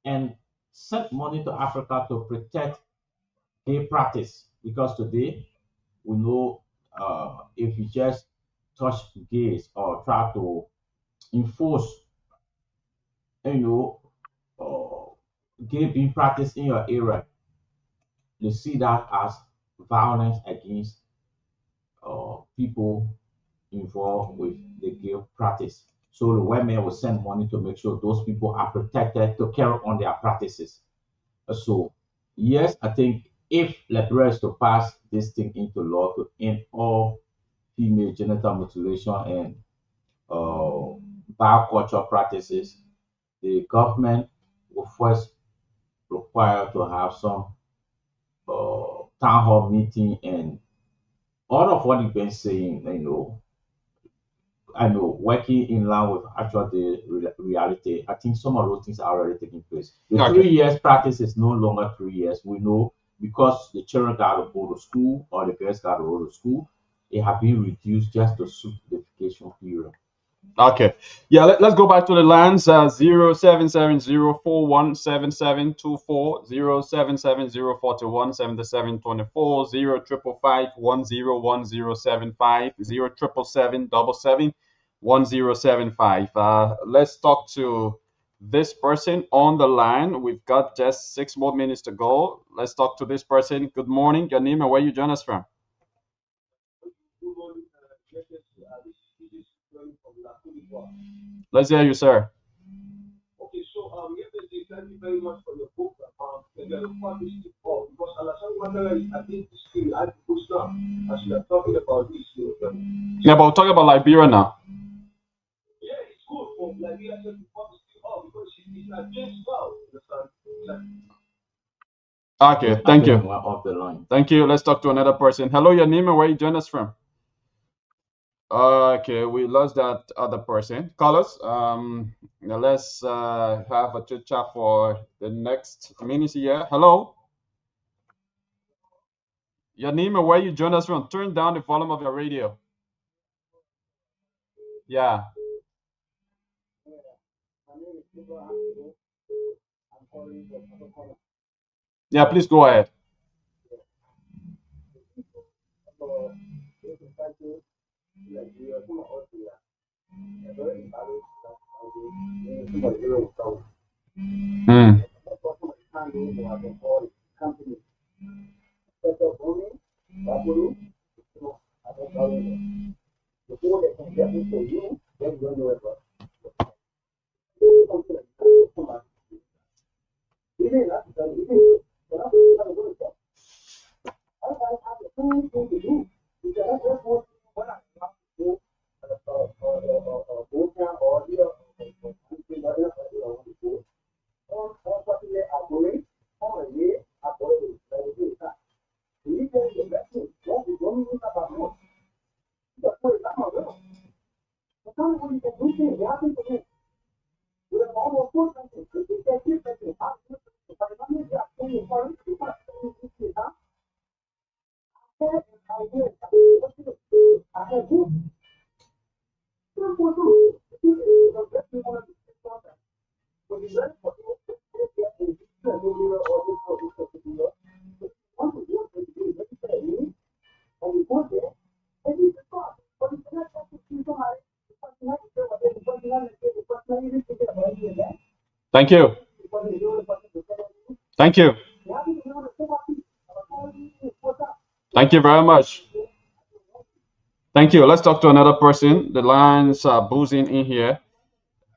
and send money to Africa to protect gay practice. Because today we know, if you just touch gays or try to enforce, you know, gay being practiced in your area, they see that as violence against people involved with the gay practice. So the white man will send money to make sure those people are protected to carry on their practices. So yes, I think if Liberia is to pass this thing into law to end all female genital mutilation and bad cultural practices, the government will first require to have some town hall meeting and all of what you've been saying, I know working in line with actual the reality. I think some of those things are already taking place. The Okay. 3 years practice is no longer 3 years. We know because the children got to go to school or the girls got to go to school, it have been reduced just to suit the vacation period. Okay. Yeah, let's go back to the lines. 0770417724, 0770417724, 0555101075, 0777771075. Let's talk to this person on the line. We've got just 6 more minutes to go. Let's talk to this person. Good morning. Your name and where you join us from? Let's hear you, sir. Okay, so yesterday, thank you very much for your book. And you have published it all because Alexander is I think this thing I push now as we are talking about this. Yeah, but we'll talk about Liberia now. Yeah, it's good for Liberia to publish it all because it's against well. Okay, thank you. We're off the line. Thank you. Let's talk to another person. Hello, your name and where you join us from? Okay, we lost that other person. Carlos, now let's have a chit chat for the next minute here. Hello, your name and where you join us from? Turn down the volume of your radio. Yeah. Yeah, please go ahead. Mm. Thank you. Thank you. Thank you very much. Thank you. Let's talk to another person. The lines are boozing in here.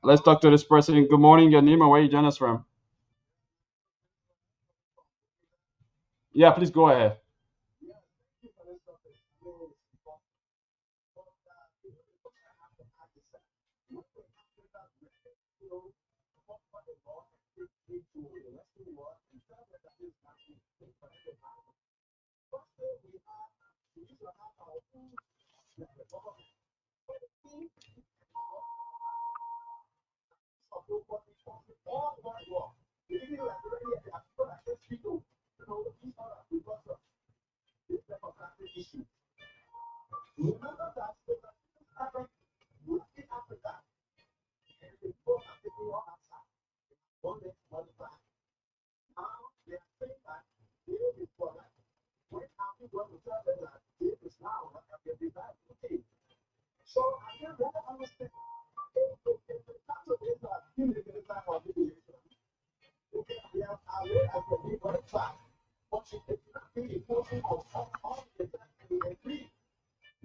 Let's talk to this person. Good morning. Your name and where you join us from? Yeah, please go ahead.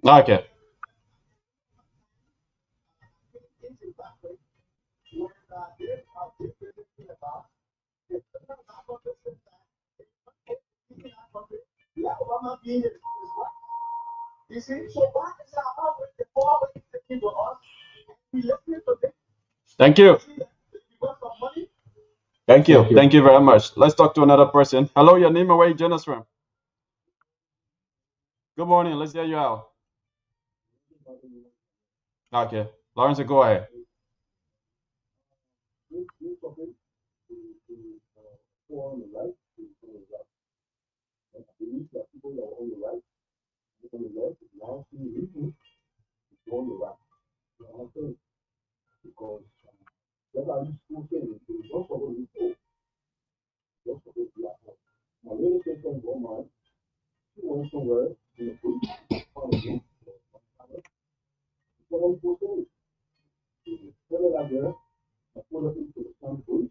Okay. Thank you. Thank you. Thank you very much. Let's talk to another person. Hello, your name and where you join us from? Good morning. Let's hear you out. Okay. Lawrence, go ahead. And I believe that people that are on the right, on the left, now see reason to go on the right. You know what I'm saying? Because that's how you school things. It's not supposed to be told. It's not supposed to be at home. My little sister in Walmart, she went somewhere in the food, on the roof, someone put it. She put it out there, and put it into the sun food.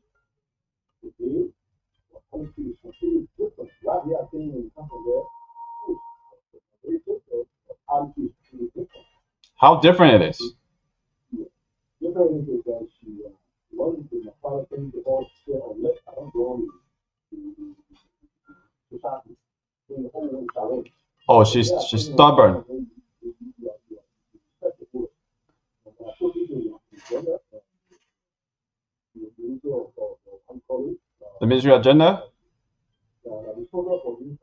Today, the country is completely different. Right here, I think in something there, very different. The attitude is completely different. How different it is. Yeah. Different is that she wanted to my father things to all share on left. I don't go on the society. In the whole world challenge. Oh, So yeah, I she's think stubborn. respect the word. And I put it in the agenda, the ministry of uncolleague, The ministry agenda. the program for this,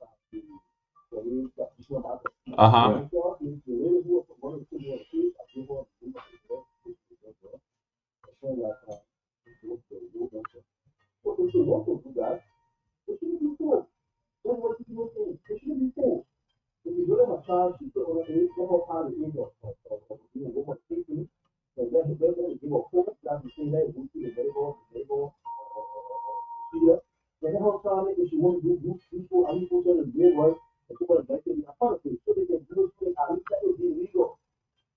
for this practitioner matter. Uh-huh. And so is the lady who was one of the people who was I give her the name of the Lord, as well as the mention. So if you want to do that, it shouldn't be told. That's what people think. It shouldn't be told. If you go to my child, she put on the age, one more time the age of being a woman thinking, so let him give a full class to say that we see the label, procedure. Then how time if you want to do group people, and you put on the great work, and people are making a part of it, so they can do it, at least that would be legal.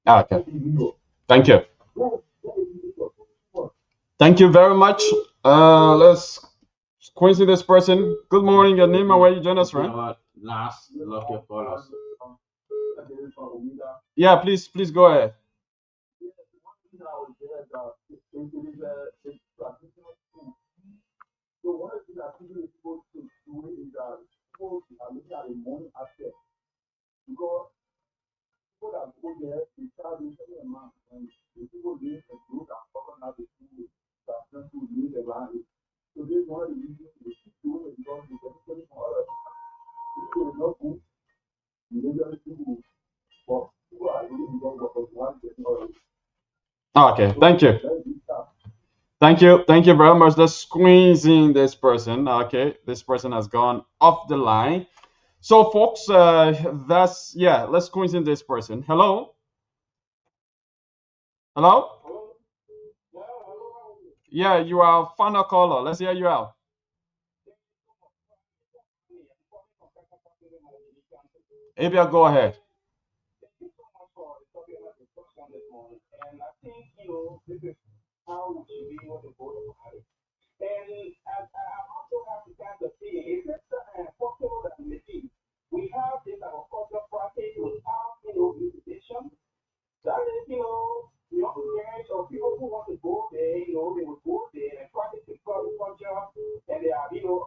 Okay. That would be legal. Thank you. That would be legal. Thank you very much. Let's Quincy this person. Good morning, your name and where you join us from. Our last lucky callers. Yeah, please go ahead. So one of the things that people are supposed to do is supposed to look at the money aspect because people that go there they charge a certain amount and the people live in group and cover now the school that tend to live around it. So this is one of the reasons they keep doing it because they get money from others. People is not good, you don't get people, but people are really because of one getting others. Okay, thank you. Let's be tough. Thank you very much. Let's squeeze in this person. Okay, this person has gone off the line. So, folks, let's squeeze in this person. Hello, hello. Yeah, you are final caller. Let's hear you out. Abia, go ahead. And I think, this is how we should be able to vote about it. And I also have to kind of see, is it possible that maybe we have this our cultural practice without, visitation? That is, young parents or people who want to go there, they would go there and practice the culture, and they are, doing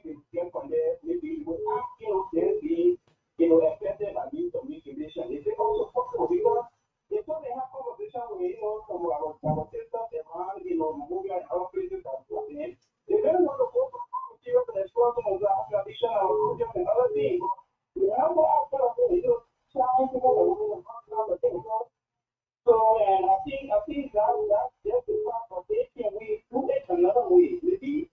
the game from there, maybe without, them being, affected by this communication. Is it also possible? Because they thought they have conversation with, some of our sisters around, Mongolia and other places that are happening. They don't want to go to material and explore some of our tradition, our culture, and other things. We have more outside of it, trying to go around the things. So, and I think that's just the part of it. Can we do it another way? Maybe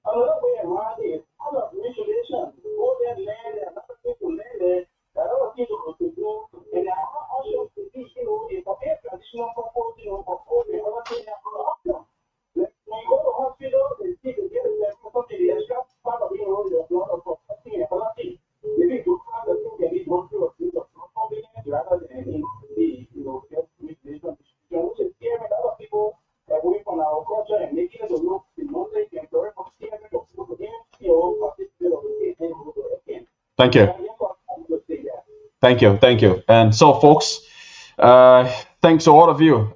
another way around it. Out of regulation, go there, land, and other people land there, that other people to do, and there are options to be, if for a traditional purpose, for food and other things, there are options. Like, when you go to hospital, they see the get something, the extra part of, your blood or something and other things. Maybe to have the thing can be gone through a piece of convenience rather than, just regulation, which is scaring a lot of people away from our culture and making it look the knowledge and the of scaring of people to participate of the game again. Thank you. Thank you. And so, folks, thanks to all of you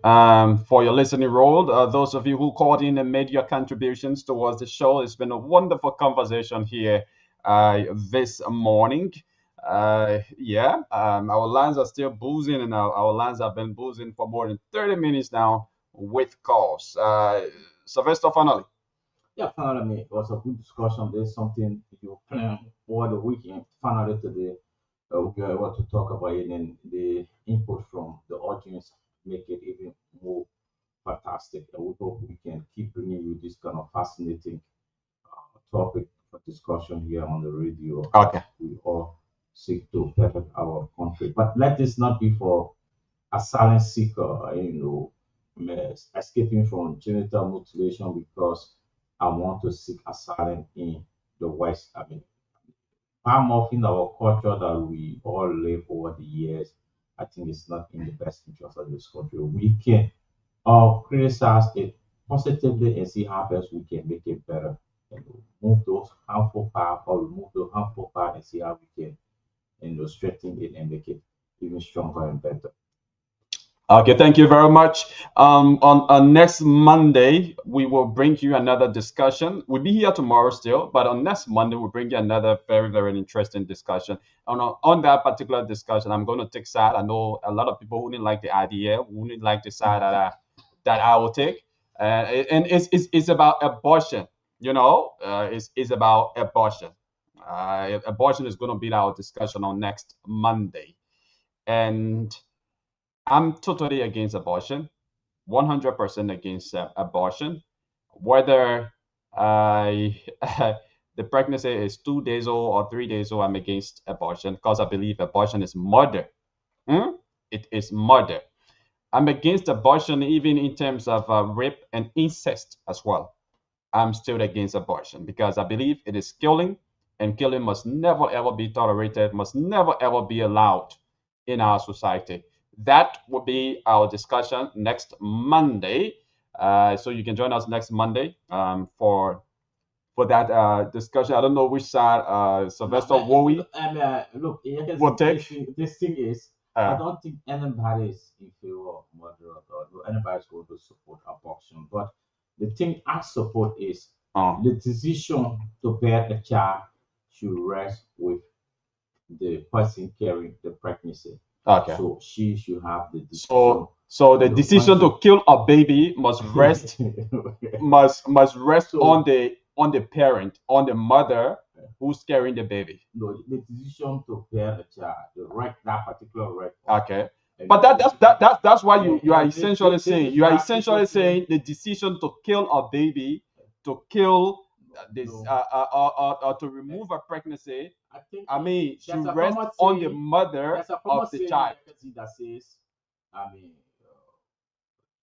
for your listening role. Those of you who called in and made your contributions towards the show, it's been a wonderful conversation here this morning. Our lines are still boozing, and our lines have been boozing for more than 30 minutes now with calls. Sylvester, finally. Yeah, finally, it was a good discussion. There's something you plan over the weekend. Finally, today, we are able to talk about it, and the input from the audience make it even more fantastic. And we hope we can keep bringing you this kind of fascinating topic for discussion here on the radio. Okay. We all seek to better our country. But let this not be for asylum seeker, escaping from genital mutilation because I want to seek asylum in the West. I mean, palm off in our culture that we all live over the years, I think it's not in the best interest of this country. We can criticize it positively and see how best we can make it better and move those harmful parts or remove the harmful part and see how we can strengthen it and make it even stronger and better. Okay, thank you very much. On next Monday, we will bring you another discussion. We'll be here tomorrow still, but on next Monday, we'll bring you another very, very interesting discussion. On that particular discussion, I'm going to take side. I know a lot of people who didn't like the idea, who didn't like the side that I will take. And it's about abortion, it's about abortion. Abortion is going to be our discussion on next Monday. And I'm totally against abortion, 100% against abortion. Whether the pregnancy is 2 days old or 3 days old, I'm against abortion because I believe abortion is murder. It is murder. I'm against abortion even in terms of rape and incest as well. I'm still against abortion because I believe it is killing, and killing must never ever be tolerated, must never ever be allowed in our society. That will be our discussion next Monday. So you can join us next Monday for that discussion. I don't know which side Sylvester Wowie look, will take. This thing is, I don't think anybody is in favor of murder or anybody is going to support abortion. But the thing I support is the decision to bear a child should rest with the person carrying the pregnancy. Okay. So she should have the decision. So the decision to kill a baby must rest must rest on the parent, on the mother who's carrying the baby. No, the decision to bear a child, that particular right. Okay. But that's why you are essentially saying the decision to kill a baby, to kill this or to remove a pregnancy. I mean, should rest on the mother of the child. That says, I mean,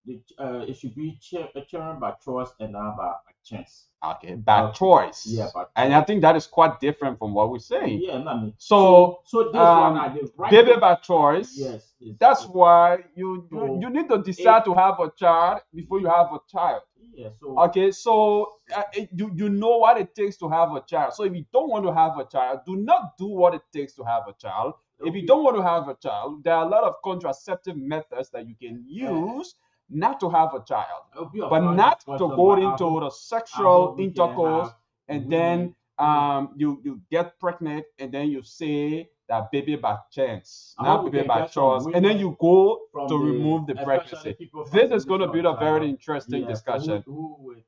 it should be children by choice and not by chance. Okay, by choice. Yeah, and I think that is quite different from what we're saying. Yeah, I mean, so this one I did right. Baby by choice. Yes. That's why you need to decide to have a child before you have a child. Yeah. So okay, so you know what it takes to have a child. So if you don't want to have a child, do not do what it takes to have a child. Okay. If you don't want to have a child, there are a lot of contraceptive methods that you can use not to have a child, but not to go into the sexual intercourse and then you get pregnant and then you say that baby by chance, not baby by choice, and then you go to remove the pregnancy. This is going to be a very interesting discussion. Who would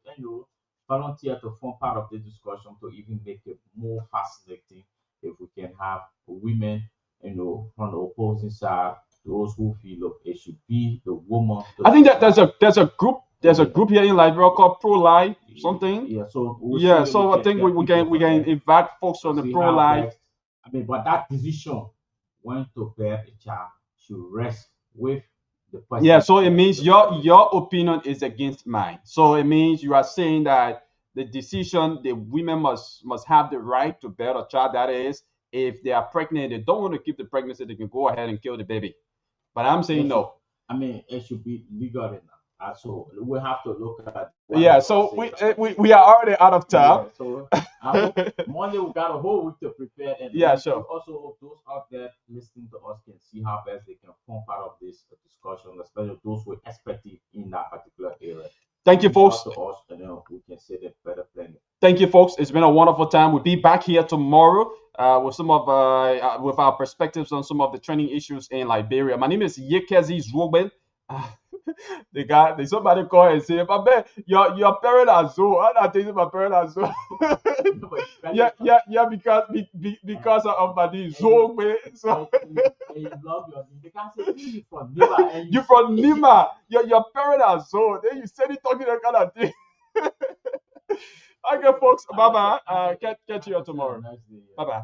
volunteer to form part of the discussion to even make it more fascinating if we can have women, from the opposing side, those who feel look, it should be the woman. I think that there's a group here in Liberia called Pro Life something. Yeah. So I think we can invite folks from the Pro Life. I mean, but that decision when to bear a child should rest with the person. Yeah. So it means your opinion is against mine. So it means you are saying that the decision, the women must have the right to bear a child. That is, if they are pregnant, they don't want to keep the pregnancy, they can go ahead and kill the baby. But I'm saying no. I mean, it should be legal enough. So we have to look at. Yeah. So we are already out of time. Yeah, so I hope Monday we got a whole week to prepare. And sure. Also hope those out there listening to us can see how best they can form part of this discussion, especially those who are expertise in that particular area. Thank you, folks. To us, and then we can say the better planning. Thank you, folks. It's been a wonderful time. We'll be back here tomorrow with some of with our perspectives on some of the training issues in Liberia. My name is Yekezi Zwoben. Somebody call and say, "But your parents are so." I'm not thinking my parents are so. yeah, because of my name, Zwoben. So you love your name. They can't say you from Nima. You from Nima. Your parents are so. Then you said it talking that kind of thing. Okay, folks. Bye bye. Catch you tomorrow. Nice day. Bye bye.